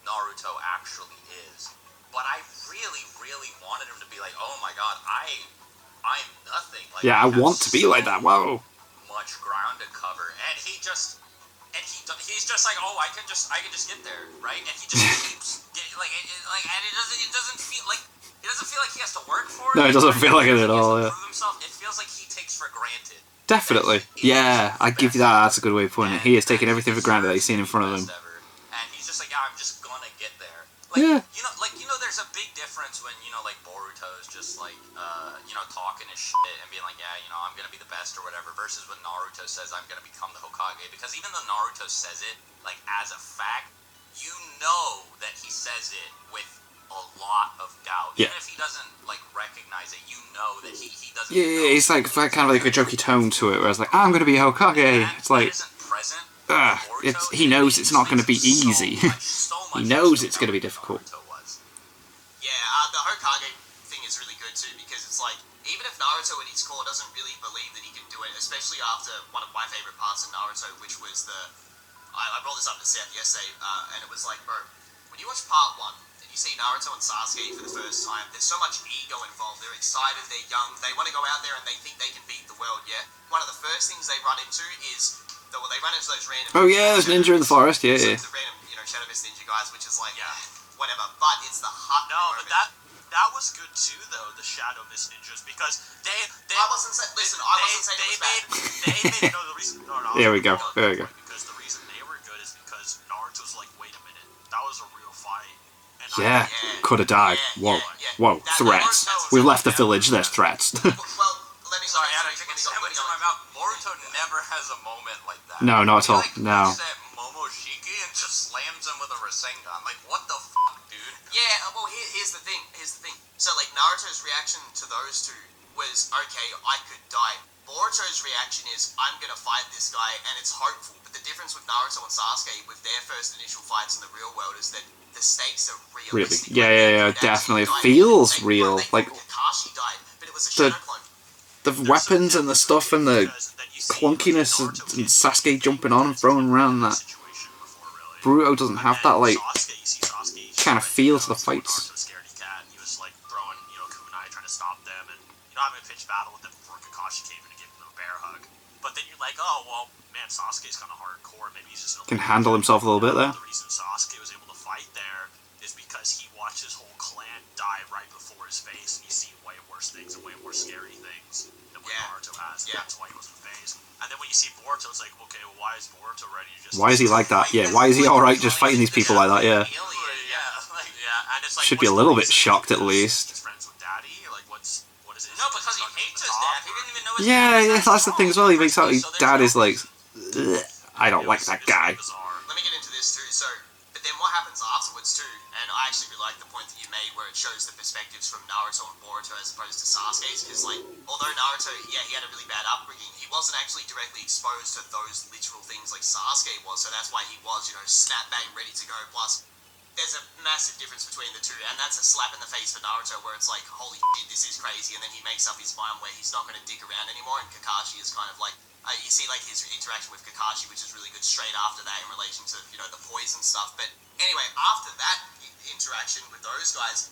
Naruto actually is. But I really, really wanted him to be like, oh my god, I'm nothing. Like, Yeah, I have want to be so like that, whoa. much ground to cover, and he's just like, oh, I can just get there, right? And he just keeps and it doesn't feel like he has to work for it. No, it doesn't feel like it at all, yeah. Himself. It feels like he takes for granted. Definitely. Yeah, I give you that. That's a good way of putting it. He is taking everything for granted that he's seen in front of him. And he's just like, yeah, I'm just gonna get there. Like, Yeah. you know, there's a big difference when, you know, like, Boruto is just, like, you know, talking his shit and being like, yeah, you know, I'm gonna be the best or whatever, versus when Naruto says, I'm gonna become the Hokage. Because even though Naruto says it, like, as a fact, you know that he says it with a lot of doubt. Yeah. Even if he doesn't, like, recognize it, you know that he doesn't Yeah, it's like kind of like a jokey tone to it, where it's like, I'm gonna be Hokage. It's like, he knows it's not gonna be easy. He knows it's gonna be difficult. Yeah, the Hokage thing is really good too, because it's like, even if Naruto at his core doesn't really believe that he can do it, especially after one of my favorite parts of Naruto, which was I brought this up to Seth yesterday, and it was like, bro, when you watch part 1, and you see Naruto and Sasuke for the first time, there's so much ego involved. They're excited, they're young, they want to go out there and they think they can beat the world, yeah? One of the first things they run into is, they run into those random... Oh yeah, there's ninja in the forest, yeah. The random, you know, Shadow Mist Ninja guys, which is like, whatever, but it's the hut. No, but that was good too, though, the Shadow Mist Ninjas, because they I wasn't saying it was bad. They made no, the reason, no, There we go, there we go. Because the reason they were good is because Naruto's like, wait a minute, that was a real fight. And Yeah, could have died. Whoa, whoa, threats. We left the village, there's threats. Well, let me... Sorry, I had a chicken sandwich in my mouth. Boruto never has a moment like that. No, not at all, He, like, no. looks at Momoshiki and just slams him with a Rasengan. Like, what the fuck, dude? Yeah, well, here's the thing. So, like, Naruto's reaction to those two was, okay, I could die. Boruto's reaction is, I'm gonna fight this guy, and it's hopeful. But the difference with Naruto and Sasuke with their first initial fights in the real world is that the stakes are realistic. Really? Yeah, definitely. It feels real. Like, Kakashi died, but it was a the- shadow clone. the weapons and the stuff and the clunkiness and Sasuke jumping on and throwing around that. Boruto doesn't have that, like, kind of feel to the fights. Scaredy cat. He was like throwing, you know, kunai, trying to stop them, and you know, having a pitched battle with them before Kakashi came in and gave him a bear hug. But then you're like, oh well, man, Sasuke's kind of hardcore. Maybe he's just Can handle himself a little bit there. The reason Sasuke was able to fight there is because he watched his whole clan die right before his face, and he's seen way worse things and way more scary things than what Naruto has. And that's why he wasn't phased. And then when you see Boruto, it's like, okay, well, why is Boruto ready to just... Why is he like that? Yeah, why is he alright just fighting these people like that? Yeah. And it's like, Should be a little bit shocked at least. He's friends with Daddy? Like, what is it? No, because he hates his dad. He didn't even know his Yeah, dad. that's the thing as well. He makes out his dad is like, "Ugh, I don't like that guy. Let me get into this too. So, but then what happens afterwards too? And I actually really like the point that you made where it shows the perspectives from Naruto and Boruto as opposed to Sasuke's. Because like, although Naruto, yeah, he had a really bad upbringing, he wasn't actually directly exposed to those literal things like Sasuke was. So that's why he was, you know, snap bang ready to go. Plus, there's a massive difference between the two, and that's a slap in the face for Naruto, where it's like, holy shit, this is crazy, and then he makes up his mind where he's not going to dick around anymore, and Kakashi is kind of like, you see like his interaction with Kakashi, which is really good straight after that in relation to, you know, the poison stuff. But anyway, after that interaction with those guys,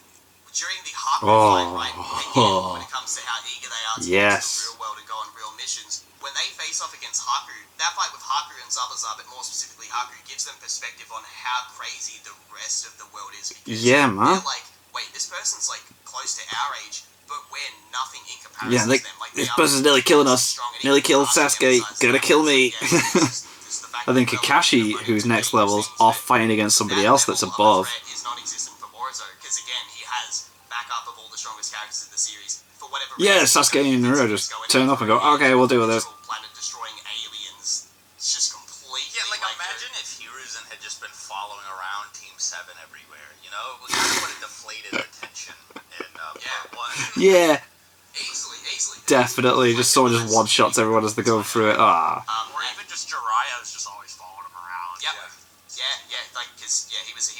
during the Haku fight, right, again, when it comes to how eager they are to get to the real world and go on real missions, when they face off against Haku, that fight with Haku and Zabuza, but more specifically Haku, gives them perspective on how crazy the rest of the world is. Because man. They're like, wait, this person's like close to our age, but we're nothing in comparison to them. Like, this person's nearly killing us. Nearly killed Sasuke. Gonna kill me. I think Kakashi, who's next level's off fighting against somebody else that's above. Is non-existent for Boruto, because again, he has backup of all the strongest characters in the series. For whatever reason, Sasuke and Naruto just turn up and go, okay, we'll deal with this. Planet-destroying aliens. It's just completely... Yeah, like imagine if Hiruzen had just been following around Team 7 everywhere, you know? It would have deflated their tension in part 1. Yeah. Easily. Definitely. Just someone just one-shots everyone as they go through it. Or even just Jiraiya's just always following him around. Yep. Yeah, like, because, yeah, he was a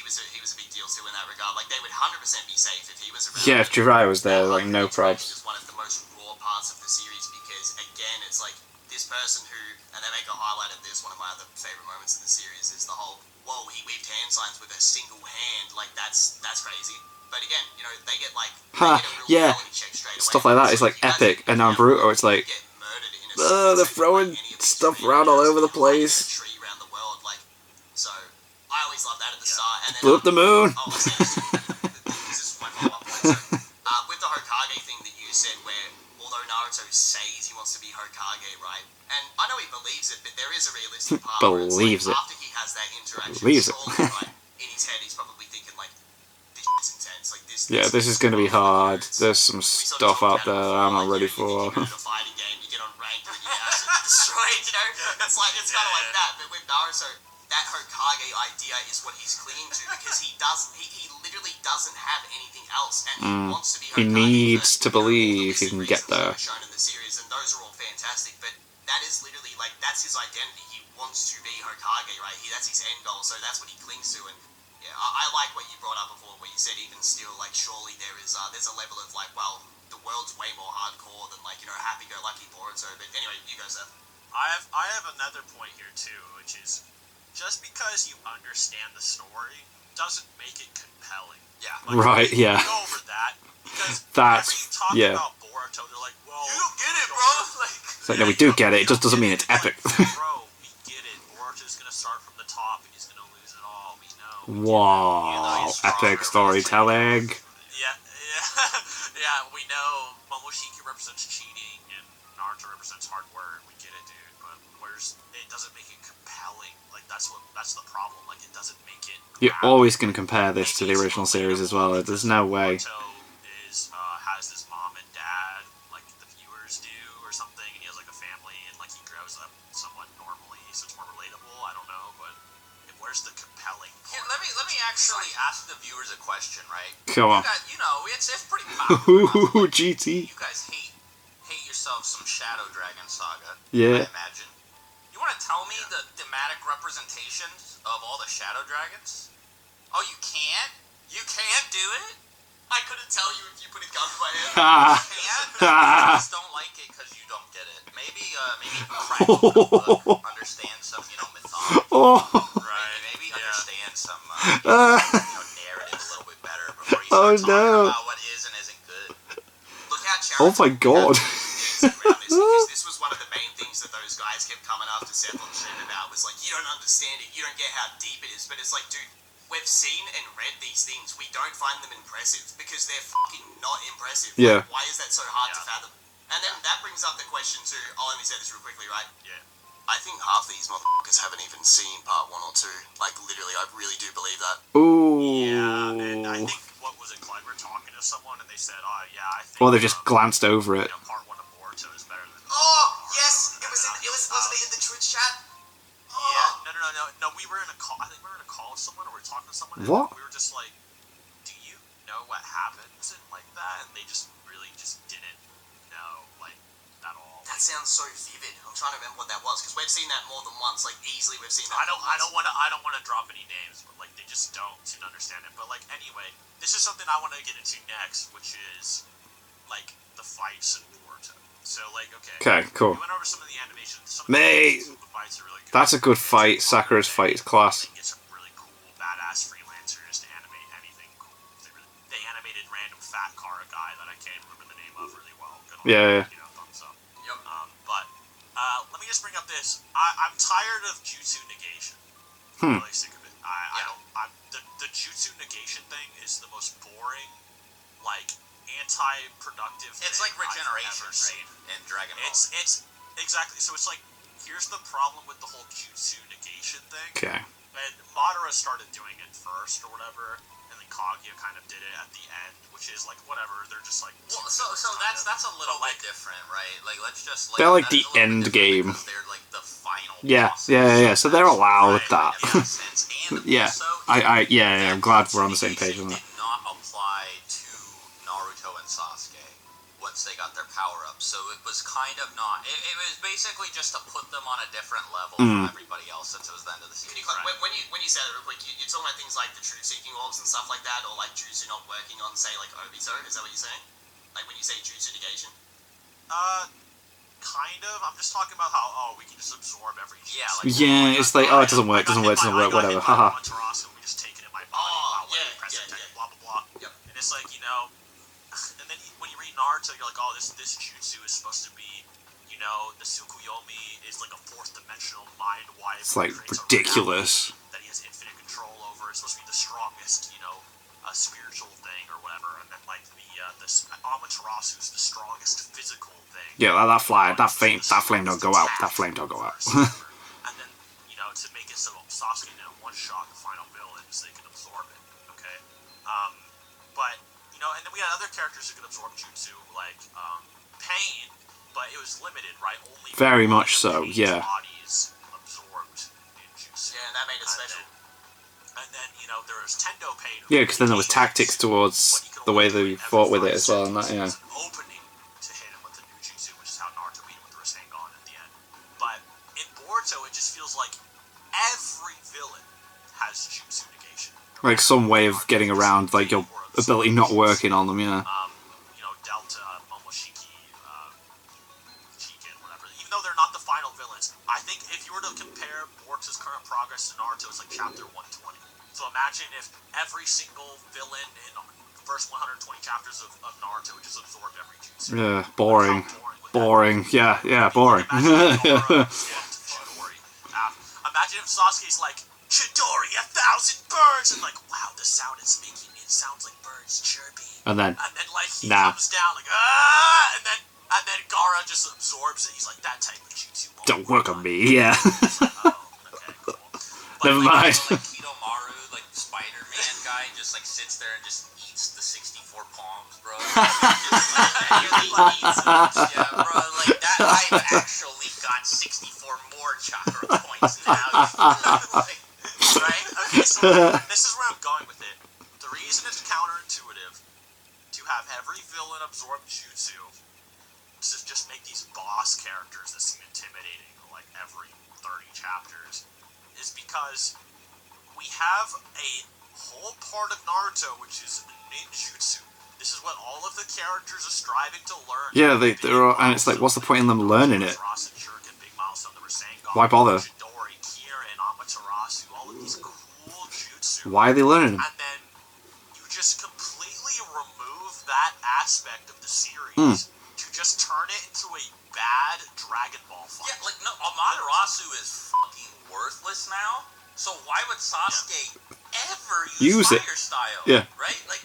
big deal too in that regard. Like, they would 100% be safe if he was around. Yeah, if Jiraiya was there, like, no probs. It's one of the most raw parts of the series because, again, it's like this person who, and they make a highlight of this, one of my other favorite moments in the series is the whole, whoa, he weaved hand signs with a single hand. Like, that's crazy. But again, you know, they get like, check straight away. Stuff like that is like epic, and now in Boruto it's like, they're throwing stuff around all over the place. So, I always love that at the start. And then, blew up the moon. This is my follow-up point. So, with the Hokage thing that you said, where although Naruto says he wants to be Hokage, right? And I know he believes it, but there is a realistic part where it's like, after he has that interaction, right, in his head he's probably thinking like, this is intense. Like this is going to be hard. There's some stuff out there I'm not ready for. You get a fighting game, you get on ranked, and you get absolutely destroyed. You know, it's kind of like that. But with Naruto, that Hokage idea is what he's clinging to because he literally doesn't have anything else, and he wants to be Hokage. He needs to believe he can get there. Shown in the series, and those are all fantastic. But that is literally like that's his identity. He wants to be Hokage, right? That's his end goal. So that's what he clings to. And yeah, I like what you brought up before, where you said even still, like surely there's a level of like, well, the world's way more hardcore than like, you know, happy-go-lucky Boruto. But anyway, you go, Seth. I have another point here too, which is just because you understand the story doesn't make it compelling. Yeah. Like, right. Yeah. Go over that because that's whenever you talk about Boruto, they're like, well, you don't get it, bro. It's like, no, we do get it. It just doesn't mean it's epic. Bro, we get it. Boruto's gonna start from the top and he's gonna lose it all. We know. Wow, epic storytelling. Yeah, we know Momoshiki represents cheating and Naruto represents hard work. We get it, dude. But it doesn't make it compelling. Like that's the problem. Like it doesn't make it. You're always going to compare this to the original series as well. There's no way. Boruto has his mom and dad, like the viewers do, or something, and he has like a family, and like he grows up somewhat normally, so it's more relatable. I don't know, but where's the compelling part? Here, let me actually ask the viewers a question, right? Go on. You know, it's pretty popular. Ooh, GT. You guys hate yourselves some Shadow Dragon Saga. Yeah. I imagine. You want to tell me the thematic representations of all the Shadow Dragons? Oh, you can't? You can't do it? I couldn't tell you if you put a gun to my head. You can't? You just don't like it because you don't get it. Maybe Craig will understand some, mythology. Right. Maybe understand some, narrative a little bit better before you start talking about what is and isn't good. Look how charitable. Oh my god. Because this was one of the main things that those guys kept coming after Seth on stream about was like, you don't understand it, you don't get how deep it is. But it's like, dude, we've seen and read these things. We don't find them impressive because they're fucking not impressive. Yeah. Like, why is that so hard to fathom? And then that brings up the question too. I'll only say this real quickly, right? Yeah. I think half these motherfuckers haven't even seen part 1 or 2. Like, literally, I really do believe that. Ooh. Yeah, and I think, what was it, Clyde, we're talking to someone and they said, I think... Well, they've just glanced over it. Part 1 of Boruto is better than... Oh, yes! Wasn't it in the Twitch chat? Yeah, no, we were in a call, I think we were in a with someone. What? And we were just like, do you know what happens in like that? And they just really just didn't know like at all. That sounds so vivid. I'm trying to remember what that was because we've seen that more than once. Like easily, we've seen that. I don't want to drop any names, but like they just don't seem to understand it. But like anyway, this is something I want to get into next, which is like the fights in Boruto. So like okay, cool. We went over some of the animations. Some of the fights are really good. That's a good fight. Sakura's fight is class. Get some really cool, badass freelancers to animate anything cool. They animated random fat Kara guy that I can't remember the name of really well. Good on Yeah. you know, thumbs up. Yep. But let me just bring up this. I'm tired of jutsu negation. I'm really sick of it. The jutsu negation thing is the most boring, like anti-productive. It's like regeneration, right? In Dragon Ball. It's exactly. So it's like here's the problem with the whole jutsu negation thing. Okay. And Madara started doing it first or whatever, and then Kaguya kind of did it at the end, which is like whatever. They're just like. Well, so that's a little bit different, right? Like let's just. They're like the end game. They're like the final. Yeah. So they're allowed that. Yeah. I'm glad we're on the same page on that. Did not apply to Naruto and Sasuke once they got their power up, so it was kind of not. It was basically just to put them on a different level from everybody else since it was the end of the series. When you say that real quick, you're talking about things like the truth-seeking orbs and stuff like that, or like jutsu not working on, say, like Obito. Is that what you're saying? Like when you say jutsu negation? Kind of. I'm just talking about how we can just absorb every jutsu. It's like it doesn't work, whatever. Haha. We just take it in my body. Blah blah blah. Yep. And it's like and then when you read Naruto, you're like, oh, this jutsu is supposed to be, the Tsukuyomi is like a fourth dimensional mind wipe. It's like ridiculous. That he has infinite control over. It's supposed to be the strongest, spiritual thing or whatever. And then like this Amaterasu is the strongest physical thing. Yeah, that flame don't go out. That flame don't go out. And then to make it so Sasuke one shot the final villain so they can absorb it. Okay, but. And then we had other characters who could absorb jutsu, like Pain, but it was limited, right? Only very much so, yeah. Bodies absorbed in jutsu. Yeah, and that made it special. And then there was Tendo Pain. Yeah, because then there was tactics towards the way they fought with it as well, and that Opening to hit him with the new jutsu, which is how Naruto beat him with the Rasengan at the end. But in Boruto, it just feels like every villain has jutsu negation. Like some way of getting around, like your ability not working on them, Delta, Momoshiki, Chiken, whatever. Even though they're not the final villains, I think if you were to compare Boruto's current progress to Naruto, it's like chapter 120. So imagine if every single villain in the first 120 chapters of Naruto just absorbed every jutsu. Yeah, boring. Boring. Yeah, boring. Imagine if Sasuke's like, Chidori, 1,000 birds! And like, wow, the sound it's making, it sounds like birds chirping. And then like, he comes down like, ah! And then Gaara just absorbs it. He's like, that type of jutsu won't don't work on me, yeah. Like, oh, okay, cool. But Never mind. Like Kidomaru, like Spider-Man guy, just like sits there and just eats the 64 palms, bro. Yeah, bro, like that I've actually got 64 more chakra points now. Right? Okay, so this is where I'm going with it. The reason it's counterintuitive to have every villain absorb jutsu to just make these boss characters that seem intimidating like every 30 chapters is because we have a whole part of Naruto which is ninjutsu. This is what all of the characters are striving to learn. Yeah, they're all, and it's like, what's the point in them learning it? Why bother? Why are they learning them? And then you just completely remove that aspect of the series to just turn it into a bad Dragon Ball fight. Yeah, like, no, Amaterasu is fucking worthless now, so why would Sasuke ever use fire style? Yeah. Right? Like,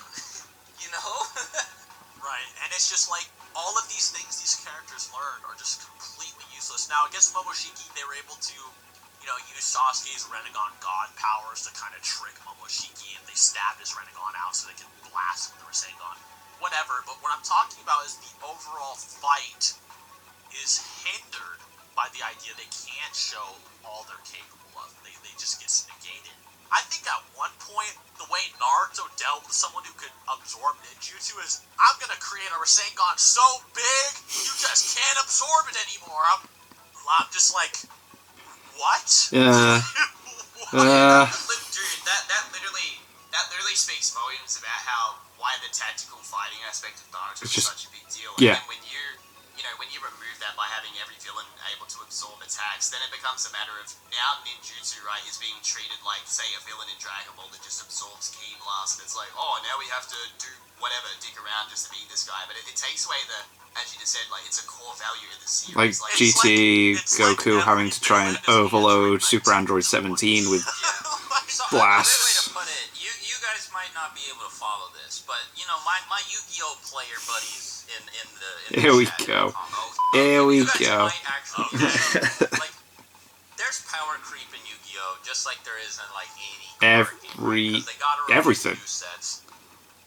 Right, and it's just like, all of these things these characters learned are just completely useless. Now, against Momoshiki, they were able to use Sasuke's Rinnegan God powers to kind of trick Momoshiki, and they stabbed his Rinnegan out so they could blast with the Rasengan. Whatever, but what I'm talking about is the overall fight is hindered by the idea they can't show all they're capable of. They just get negated. I think at one point, create a Rasengan so big, you just can't absorb it anymore. I'm just like, what? Yeah. Dude, that literally speaks volumes about why the tactical fighting aspect of Naruto is such a big deal. Yeah. And when you remove that by having every villain able to absorb attacks, then it becomes a matter of now ninjutsu, right, is being treated like, say, a villain in Dragon Ball that just absorbs Ki Blast, and it's like, oh, now we have to do whatever, dick around just to beat this guy. But it takes away as you just said, like, it's a core value of the series. Like GT Goku having to try and overload Super Android 17 with blasts. Way to put it, you guys might not be able to follow this, but you know my Yu-Gi-Oh player buddies in the Here we chat go. Congo, Here we you guys go. might actually, like, there's power creep in Yu-Gi-Oh, just like there is in like any card game, because they gotta release everything. new sets.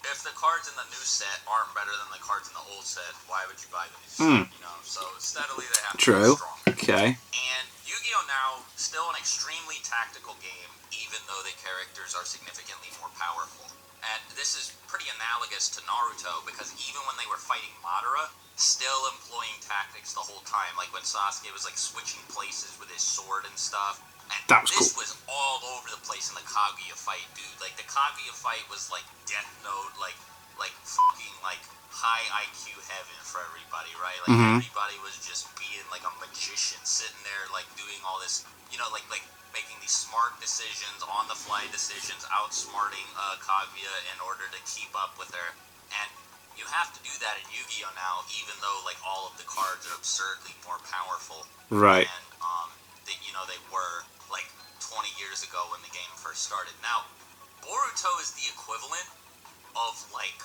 If the cards in the new set aren't better than the cards in the old set, why would you buy these? You know, so steadily they have to True. be strong. Okay. And Yu-Gi-Oh! Now, still an extremely tactical game, even though the characters are significantly more powerful. And this is pretty analogous to Naruto, because even when they were fighting Madara, still employing tactics the whole time, like when Sasuke was like switching places with his sword and stuff. And That was this cool. was all over the place in the Kaguya fight, dude. Like, the Kaguya fight was like Death Note, like fucking, like, high IQ heaven for everybody, right? Like, everybody was just being like a magician, sitting there, like, doing all this, you know, like making these smart decisions, on-the-fly decisions, outsmarting Kaguya in order to keep up with her. And you have to do that in Yu-Gi-Oh! Now, even though, like, all of the cards are absurdly more powerful. Right. And, they were, like, 20 years ago when the game first started. Now, Boruto is the equivalent of, like,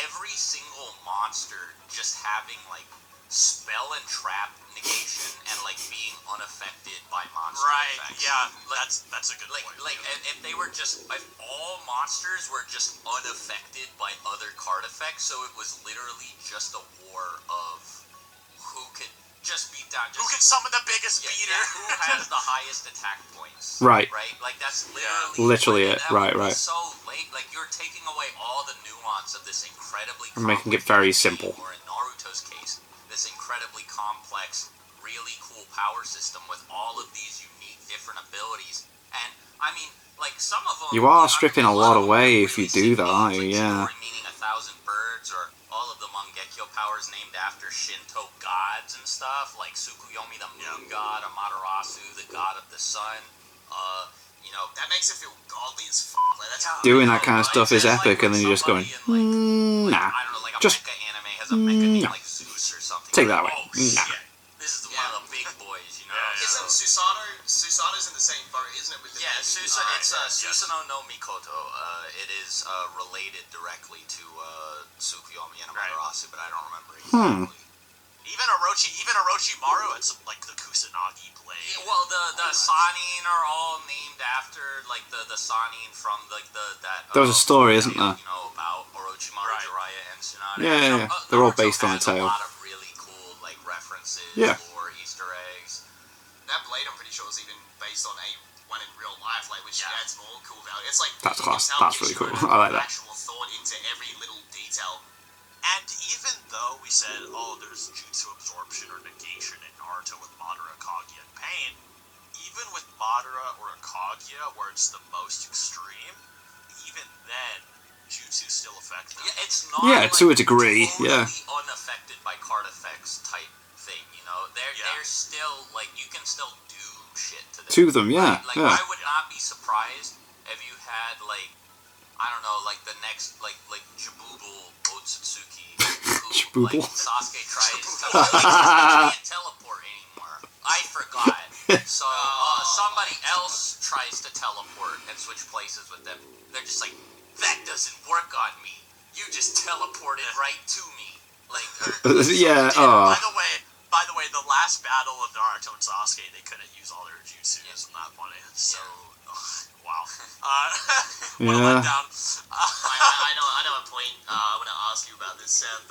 every single monster just having, like, spell and trap negation and, like, being unaffected by monster effects. Yeah, that's a good point. Like, if they were just, if all monsters were just unaffected by other card effects, so it was literally just a war of who could just beat down, who can summon the biggest beater? Yeah, who has the highest attack points? Right. Right. Like, that's Literally it. that Right. would be so late. Like, you're taking away all the nuance of this incredibly And making it very complicated simple. game, or in Naruto's case, this incredibly complex, really cool power system with all of these unique, different abilities. And I mean, like, some of them, You are stripping a lot of them away are if you really do that, sick aren't you? names, like Yeah. Chidori meaning 1,000 birds, or all of the Mangekyo powers named after Shinto gods and stuff, like Tsukuyomi, the moon god, Amaterasu, the god of the sun. You know, That makes it feel godly as fuck. Like, that's Doing that kind of right? stuff is It's like epic, and then you're just going, somebody in, nah. I don't know, like a Just mecha anime has a mecha named no. like Zeus or something. Take You're that like, away. oh shit, Nah. this is one of the big boys, you know? Isn't So, Susano's in the same boat, isn't it? With the yeah, Susanoo no Mikoto. It is related directly to Tsukuyomi and Amaterasu, but I don't remember exactly. Even Orochimaru, it's like the Kusanagi blade. Yeah, well, the Sanin are all named after, like, the Sanin from, like, that... There's a story, isn't there? You know, about Orochimaru, Jiraiya, and Tsunade. Yeah, You know, yeah. They're all Naruto based on a has tale. a lot of really cool, like, references, Yeah. or Easter eggs. That blade, I'm pretty sure, is even based on one in real life, like, which adds more cool value. It's like That's you can class. tell That's gives really you cool. an I like that. Actual thought into every little detail. And even though we said, oh, there's jutsu absorption or negation in Naruto with Madara, Kaguya, and Pain, even with Madara or Kaguya, where it's the most extreme, even then, jutsu still affects them. Yeah, it's not, Yeah, like, to a degree, totally yeah. unaffected by card effects type thing, you know? They're still, like, you can still do shit to them. To them, yeah. Like, Yeah. I would not be surprised if you had, like, I don't know, like, the next, like Jabubul Otsutsuki, who, like, Jabubul? Sasuke tries to, like, can't teleport anymore. I forgot. So, somebody else tries to teleport and switch places with them. They're just like, that doesn't work on me. You just teleported right to me. Like, Yeah, By the way, the last battle of Naruto and Sasuke, they couldn't use all their jutsus on that one. So, wow. What a Yeah. letdown. I know a point I want to ask you about this, Seth.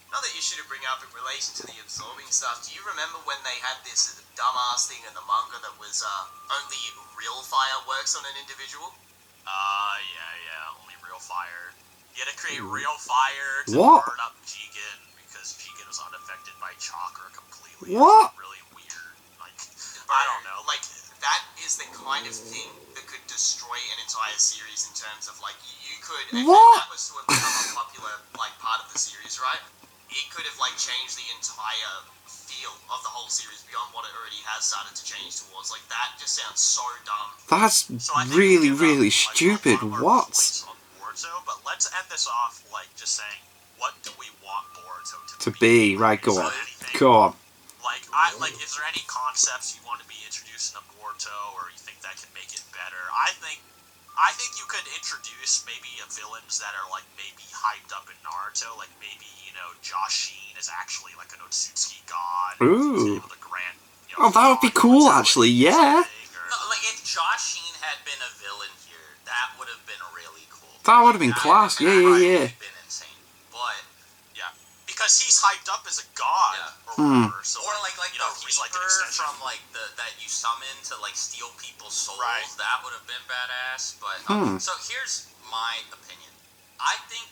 Another issue to bring up in relation to the absorbing stuff. Do you remember when they had this dumbass thing in the manga that was only real fire works on an individual? Yeah, only real fire. You had to create real fire to What? burn up Jigen because Jigen was unaffected by chakra completely. What? It was really weird. Like, I don't know. Like, that is the kind of thing that could destroy an entire series in terms of, like, you could... What? If that was to have become a popular, like, part of the series, right? It could have, like, changed the entire feel of the whole series beyond what it already has started to change towards. Like, that just sounds so dumb. That's So I think really, we've given really up, like, stupid. a lot of our What? points on Boruto, but let's end this off, like, just saying, what do we want Boruto To be, right, go Is on. there anything- Go on. Like, is there any concepts you want to be introduced in Boruto, or you think that can make it better? I think you could introduce maybe villains that are, like, maybe hyped up in Naruto, like maybe, you know, Josh Sheen is actually, like, an Otsutsuki god. Ooh. Able to grant, you know, Oh, that would be cool, actually, yeah. No, like, if Josh Sheen had been a villain here, that would have been really cool. That would have been class, yeah, yeah, yeah. Been insane. But, yeah, because he's hyped up as a god, Yeah. or whatever. So, or like you know, the he's like an Reaper extension. from like that you summon to like steal people's souls. Right. That would have been badass. But so here's my opinion. I think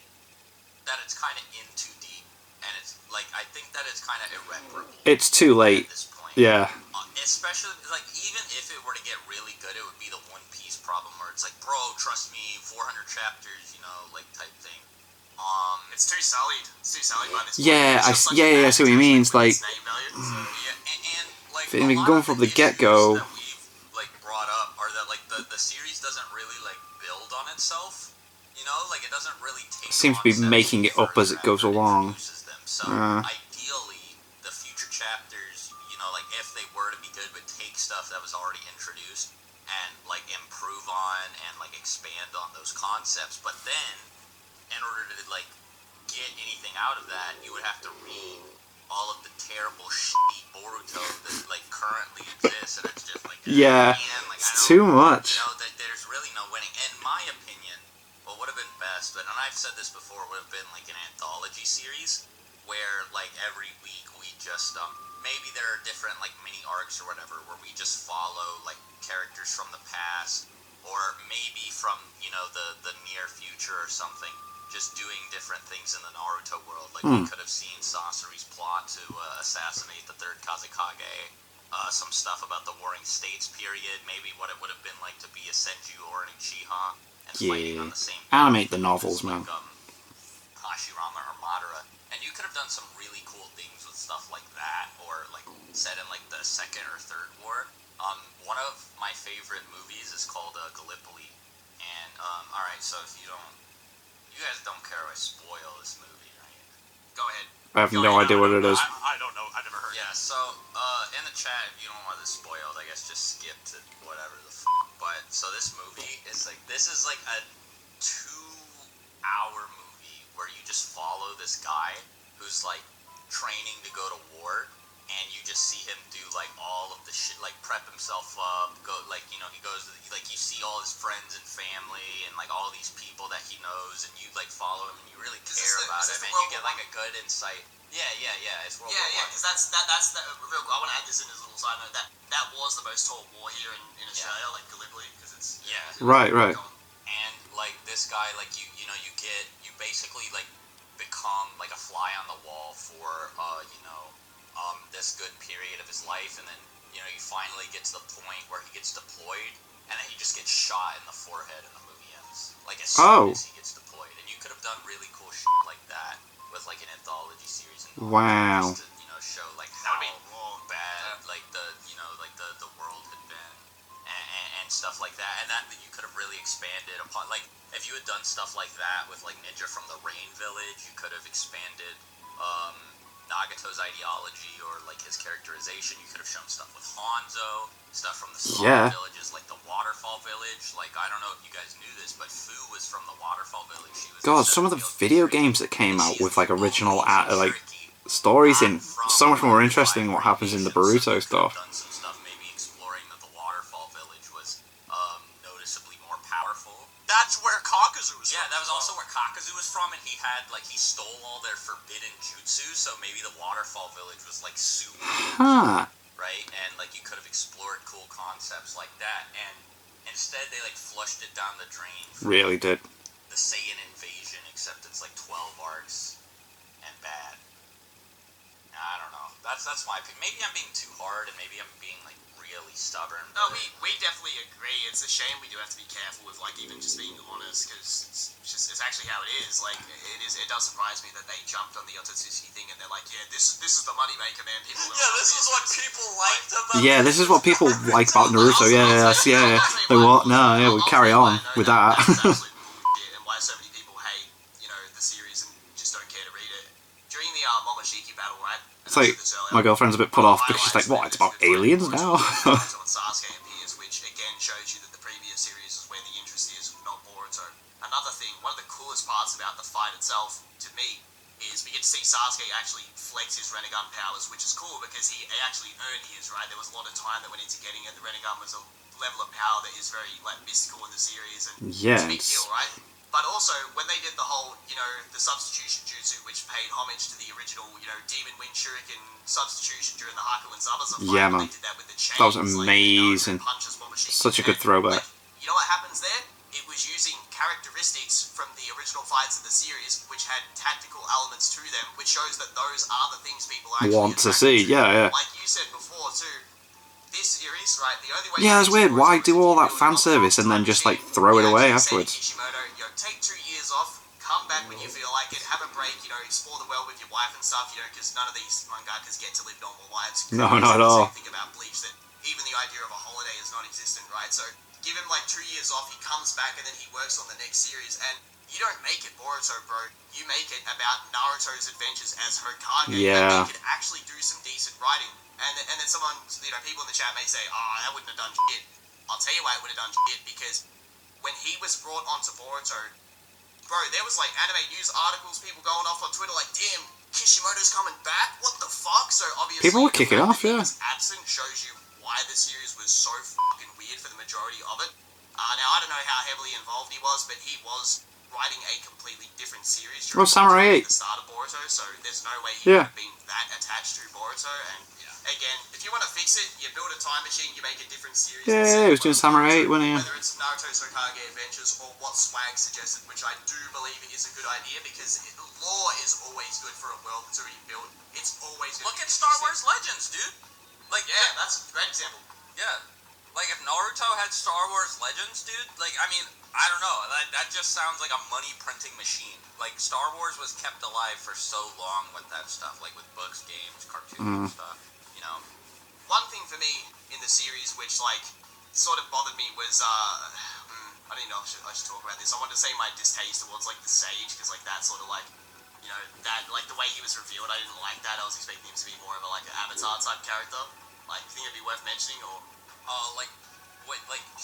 that it's kind of in too deep, and it's like I think that it's kind of irreparable. It's too late. At this point. Yeah. Especially like even if it were to get really good, it would be the One Piece problem where it's like, bro, trust me, 400 chapters, you know, like type thing. It's too sullied. It's too sullied by this point. Yeah, It's I just such yeah, a yeah, I bad see what he attention means. with Like, its name value. Yeah, and like If it had been a lot going of from the the get-go- issues that we've like brought up are that like the series doesn't really like build on itself. You know, like it doesn't really take. Seems to be concepts making it up as it goes further along. and introduces them. So Uh. ideally, the future chapters, you know, like if they were to be good, would take stuff that was already introduced and like improve on and like expand on those concepts. But then, in order to like get anything out of that, you would have to read all of the terrible shitty Boruto that like currently exists, and it's just like Yeah, man, like, it's I don't- too much. You know, that there's really no winning. In my opinion, what would have been best, and I've said this before, would have been like an anthology series where like every week we just maybe there are different like mini arcs or whatever where we just follow like characters from the past or maybe from, you know, the near future or something, just doing different things in the Naruto world. Like we could have seen Sasori's plot to assassinate the third Kazekage, some stuff about the Warring States period, maybe what it would have been like to be a Senju or an Uchiha and fighting on the same Animate the field novels, as, man. like, Hashirama or Madara. And you could have done some really cool things with stuff like that, or like set in like the second or third war. One of my favorite movies is called Gallipoli, and alright, so if you guys don't care if I spoil this movie, right? Go ahead. I have no idea what it is. I don't know. I never heard. Yeah, so in the chat, if you don't want this spoiled, I guess just skip to whatever the But so this movie is like, this is like a 2-hour movie where you just follow this guy who's like training to go to war, and you just see him do like all of the shit, like prep himself up, go like, you know, he goes to like, you see all his friends and family and like all these people that he knows, and you like follow him and you really care about him, and you get like a good insight. Yeah, it's World War I. Because that's the real. I want to add this in as a little side note. That was the most taught war here in Australia, like Gallipoli, because it's Right. And like this guy, like you know, you basically like become like a fly on the wall for you know, this good period of his life, and then, you know, you finally get to the point where he gets deployed, and then he just gets shot in the forehead, and the movie ends. Like as soon as he gets deployed, and you could have done really cool shit like that with like an anthology series. And Wow. just to, you know, show like how bad like the, you know, like the world had been. And stuff like that, and that you could have really expanded upon. Like if you had done stuff like that with like Ninja from the Rain Village, you could have expanded Nagato's ideology or like his characterization. You could have shown stuff with Hanzo, stuff from the smaller villages like the Waterfall Village. Like I don't know if you guys knew this, but Fu was from the Waterfall Village. She was God, some of the video games that came out with like original like stories in so much more interesting than what happens in the Boruto stuff. Done some stuff maybe exploring that the Waterfall Village was noticeably more powerful. That's where Kakuzu was from. Yeah, that was also where Kakuzu was from, and he stole all their forbidden jutsu, so maybe the Waterfall Village was like super right? And like you could have explored cool concepts like that, and instead they like flushed it down the drain. Really did. The Saiyan invasion, etc. except it's like 12 arcs and bad. I don't know. That's my opinion. Maybe I'm being too hard, and maybe I'm being like really stubborn. No, we definitely agree. It's a shame we do have to be careful with like even just being honest, because it's actually how it is. Like it does surprise me that they jumped on the authenticity thing and they're like, yeah, this is the moneymaker, man. People. Yeah, this is what people liked about. Yeah, this is what people like about Naruto. Yeah. They what? No, yeah, we carry on with that. And why so many people hate, the series and just don't care to read it. During the Momoshiki battle, right? It's like my girlfriend's a bit put off because she's like, what? It's about aliens now. Sasuke appears, which again shows you that the previous series is where the interest is, not Boruto. Another thing, one of the coolest parts about the fight itself, to me, is we get to see Sasuke actually flex his Rinnegan powers, which is cool because he actually earned his, right? There was a lot of time that went into getting it. The Rinnegan was a level of power that is very mystical in the series, and it's a big deal, right? But also, when they did the whole, the substitution jutsu, which paid homage to the original, Demon Wind Shuriken substitution during the Haku and Zabuza fight, yeah, man. they did that with the chains, that was amazing. Such a good throwback. You know what happens there? It was using characteristics from the original fights of the series, which had tactical elements to them, which shows that those are the things people actually want to see. Yeah. Like you said before, too. This series, right, the only way... Yeah, it's weird. Why do all that fan service and then just, throw it away afterwards? Kishimoto, take 2 years off, come back when you feel like it, have a break, explore the world with your wife and stuff, because none of these mangakas get to live normal lives. No, not at all. Same thing about Bleach, that even the idea of a holiday is non-existent, right? So, give him, 2 years off, he comes back, and then he works on the next series, and you don't make it Boruto, bro. You make it about Naruto's adventures as Hokage. Yeah. And they could actually do some decent writing. And then someone, people in the chat may say, that wouldn't have done shit. I'll tell you why it would have done shit, because when he was brought onto Boruto, bro, there was anime news articles, people going off on Twitter damn, Kishimoto's coming back? What the fuck? So obviously, people were kicking off, yeah. Absent shows you why the series was so fucking weird for the majority of it. Now, I don't know how heavily involved he was, but he was writing a completely different series during Samurai 8. The start of Boruto, so there's no way he would have been that attached to Boruto. And again, if you want to fix it, you build a time machine, you make a different series. Yeah, he was doing Samurai 8, wasn't he? Whether it's Naruto's Hokage Adventures or what Swag suggested, which I do believe is a good idea, because lore is always good for a world to rebuild. It's always good. Look at Star Wars Legends, dude. That's a great example. Yeah. If Naruto had Star Wars Legends, dude, I don't know. That just sounds like a money printing machine. Star Wars was kept alive for so long with that stuff, with books, games, cartoons, and stuff. One thing for me in the series, which sort of bothered me, was I don't even know if I should talk about this. I wanted to say my distaste towards the Sage, because that sort of that the way he was revealed, I didn't like that. I was expecting him to be more of an Avatar type character. You think it'd be worth mentioning, or?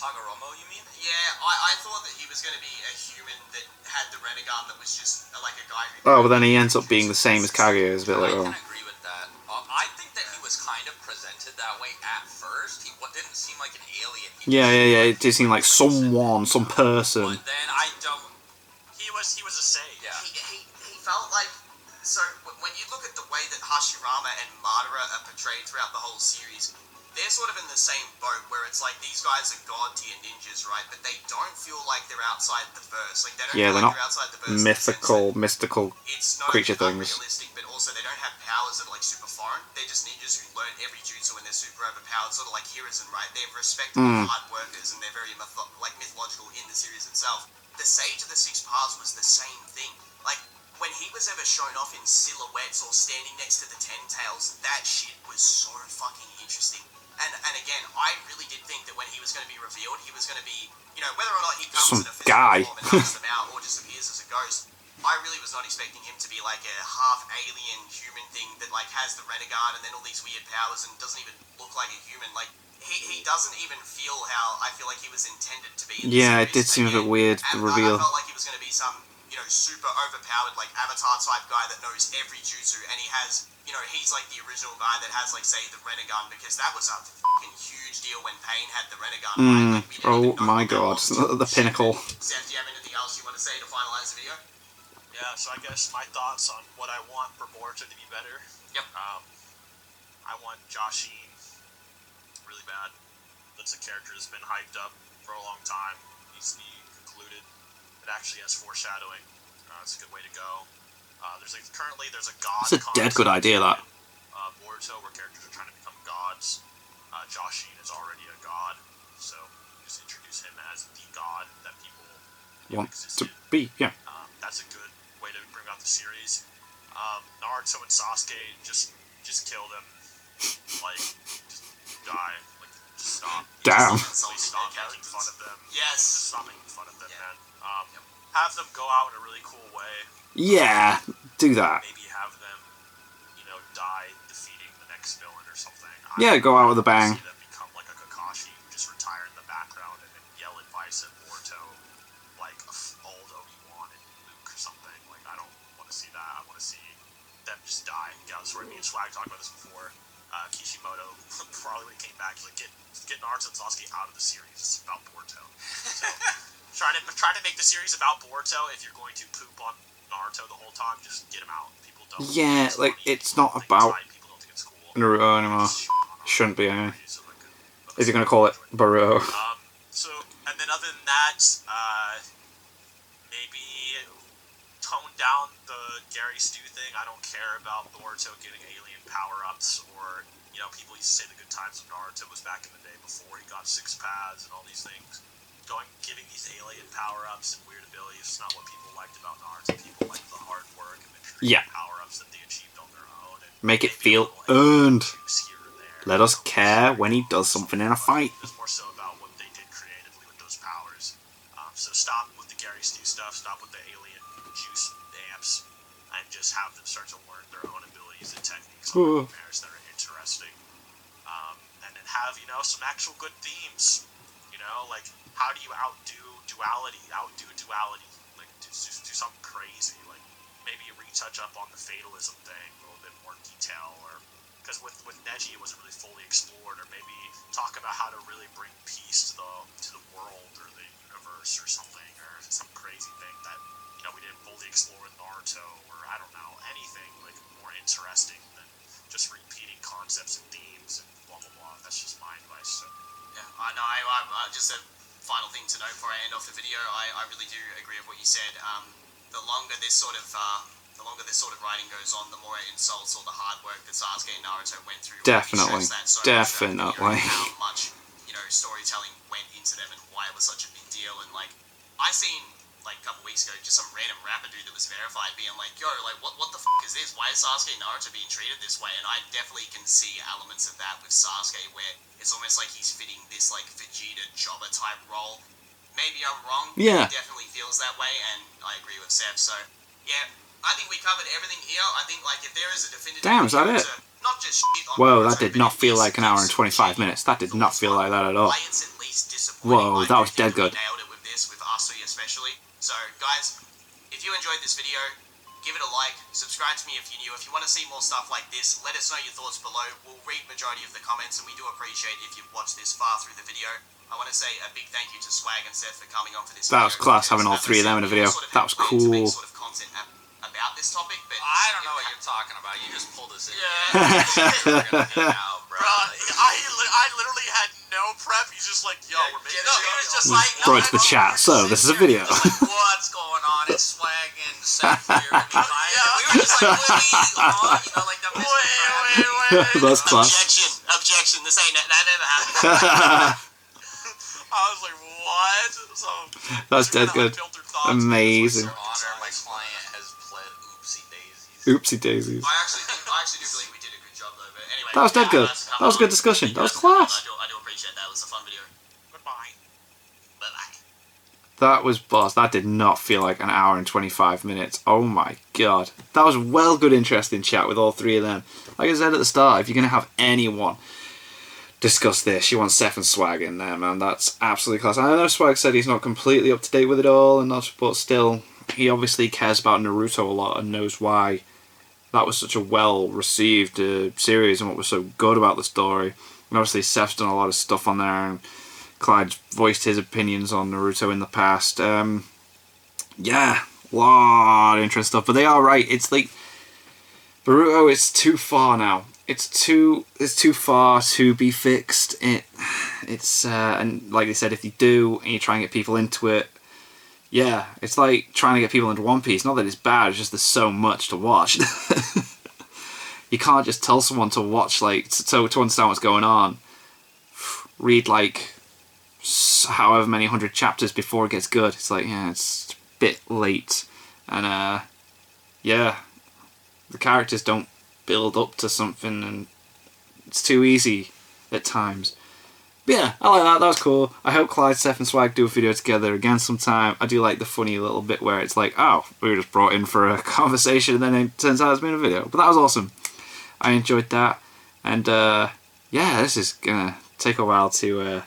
Hagoromo, you mean? Yeah, I thought that he was going to be a human that had the Rinnegan that was just a guy who... Oh, but then he ends up being the same as Kage. It's a bit I can agree with that. I think that he was kind of presented that way at first. He didn't seem like an alien. Yeah. It did seem like someone, some person. But then I don't... He was a sage. Yeah. He felt like... So, when you look at the way that Hashirama and Madara are portrayed throughout the whole series, they're sort of in the same boat, where it's these guys are god tier ninjas, right? But they don't feel like they're outside the verse. They don't feel they're like not they're outside the verse. mystical it's not creature things. Unrealistic, but also they don't have powers that are super foreign. They're just ninjas who learn every jutsu and they're super overpowered, sort of like Hiruzen, right? They're respectable hard workers and they're very mythological in the series itself. The Sage of the Six Paths was the same thing. When he was ever shown off in silhouettes or standing next to the Ten Tails, that shit was so fucking interesting. And again, I really did think that when he was going to be revealed, he was going to be, whether or not he comes in a physical form and knocks them out or just appears as a ghost, I really was not expecting him to be a half-alien human thing that has the Rinnegan and then all these weird powers and doesn't even look like a human. He doesn't even feel how I feel like he was intended to be in the series. It did seem a bit weird, the reveal. I felt like he was going to be some, super overpowered, Avatar type guy that knows every jutsu, and he has, he's the original guy that has, say, the Rinnegan, because that was a fucking huge deal when Pain had the Rinnegan, right? Oh my god, the pinnacle. Seth, do you have anything else you want to say to finalize the video? Yeah, so I guess my thoughts on what I want for Boruto to be better. Yep. I want Joshi really bad. That's a character that's been hyped up for a long time. Needs to be concluded. It actually has foreshadowing. It's a good way to go. Currently there's a god. That's a dead good idea, that. Boruto, where characters are trying to become gods. Joshin is already a god, so just introduce him as the god that people Want existed. to be, yeah. That's a good way to bring out the series. Naruto and Sasuke just killed him. Like, just die. Like, just stop. Damn. Please stop making fun of them. Yes. Just stop making fun of them, man. Have them go out in a really cool way. Yeah, do that. Maybe have them, die defeating the next villain or something. Yeah, go out with a bang. See them become like a Kakashi who just retire in the background and then yell advice at Boruto, like old Obi-Wan and Luke or something. Like, I don't want to see that. I want to see them just die. Yeah, that's where me and Swag talked about this before. Kishimoto probably when he came back, he's like, get Naruto and Sasuke out of the series. It's about Boruto. So, try to make the series about Boruto. If you're going to poop on Naruto the whole time, just get him out. People don't. Yeah, like, it's not about People don't think it's cool. Naruto anymore. Shouldn't be, anyway. Is he going to call it Boruto? And then other than that, maybe tone down the Gary Stu thing. I don't care about Boruto getting alien power-ups, or, people used to say the good times of Naruto was back in the day before he got 6 paths and all these things. Giving these alien power-ups and weird abilities is not what people liked about Naruto. People liked the hard work and the power-ups that they achieved on their own. And make it feel earned. here or there. Let us care when he does something in a fight. It's more so about what they did creatively with those powers. So stop with the Gary Stu stuff, stop with the alien juice amps, and just have them start to learn their own abilities and techniques on pairs that are interesting. And then have, some actual good themes. Like, how do you outdo duality? Like, do something crazy. Like, maybe retouch up on the fatalism thing a little bit more detail, or because with Neji it wasn't really fully explored, or maybe talk about how to really bring peace to the world or the universe or something, or some crazy thing that we didn't fully explore in Naruto, or I don't know, anything like more interesting than just repeating concepts and themes and blah blah blah. That's just my advice. So. Yeah, I just a final thing to note before I end off the video. I really do agree with what you said. The longer this sort of writing goes on, the more it insults all the hard work that Sasuke and Naruto went through. Definitely, definitely. How much storytelling went into them and why it was such a big deal. And like, I seen like a couple weeks ago just some random rapper dude that was verified being like, yo, like what the f is this? Why is Sasuke and Naruto being treated this way? And I definitely can see elements of that with Sasuke, where it's almost like he's fitting this like Vegeta Jobber type role. Maybe I'm wrong. Yeah. He definitely feels that way, and I agree with Seth. So yeah, I think we covered everything here. I think like if there is a definitive Damn, is that it? Not just shit on Whoa, Naruto, that did but not at feel least like an hour and give some 25 minutes. That did not feel like that at all. why it's at least disappointing. Whoa, Like, that was they dead good. Nailed it with this, with Asui especially. So guys, if you enjoyed this video, give it a like, subscribe to me if you're new. If you want to see more stuff like this, let us know your thoughts below. We'll read majority of the comments, and we do appreciate if you've watched this far through the video. I want to say a big thank you to Swag and Seth for coming on for this video. That was class, having all three of them in a video. That was cool. Sort of content about this topic, but I don't know what you're talking about. You just pulled us in. Bro, I literally had no prep. He's just like, yo, we're making No, a he was video. just like, Throw it to the chat. So, this is a video. What's going on? It's Swag and Seth here. And we were just like, like that. Wait. That's class. Objection. This ain't that never happened. I was like, what? So, That's dead good. Amazing. Your Honor, my client has pled oopsie daisies. Oopsie daisies. I actually do believe we did a good job though. But anyway, That was dead good. That was a good discussion. That was class. I do appreciate that. It was a fun video. Goodbye. Bye. That was boss. That did not feel like an hour and 25 minutes. Oh my god. That was well good, interesting chat with all three of them. Like I said at the start, if you're going to have anyone discuss this, you want Seth and Swag in there, man. That's absolutely class. I know Swag said he's not completely up to date with it all, and not, but still, he obviously cares about Naruto a lot and knows why that was such a well-received series and what was so good about the story. And obviously Seth's done a lot of stuff on there, and Clyde's voiced his opinions on Naruto in the past. Yeah, a lot of interesting stuff. But they are right. It's like Boruto is too far now. It's too far to be fixed. It's and like they said, if you do and you try and get people into it, yeah, it's like trying to get people into One Piece. Not that it's bad, it's just there's so much to watch. You can't just tell someone to watch, like, so to understand what's going on, read, like, however many 100 chapters before it gets good. It's like, yeah, it's a bit late. And, yeah, the characters don't build up to something, and it's too easy at times. But yeah, I like that. That was cool. I hope Clyde, Seth and Swag do a video together again sometime. I do like the funny little bit where it's like, oh, we were just brought in for a conversation and then it turns out it's been a video. But that was awesome. I enjoyed that. And yeah, this is going to take a while to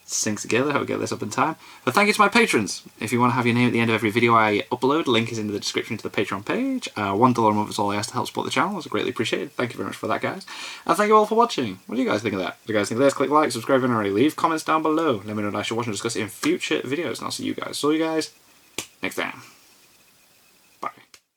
sync together. I'll get this up in time. But thank you to my patrons. If you want to have your name at the end of every video I upload, link is in the description to the Patreon page. $1 a month is all I ask to help support the channel. It's greatly appreciated. Thank you very much for that, guys. And thank you all for watching. What do you guys think of that? Do you guys think of this? Click like, subscribe if you haven't already. Leave comments down below. Let me know what I should watch and discuss in future videos. And I'll see you guys. next time.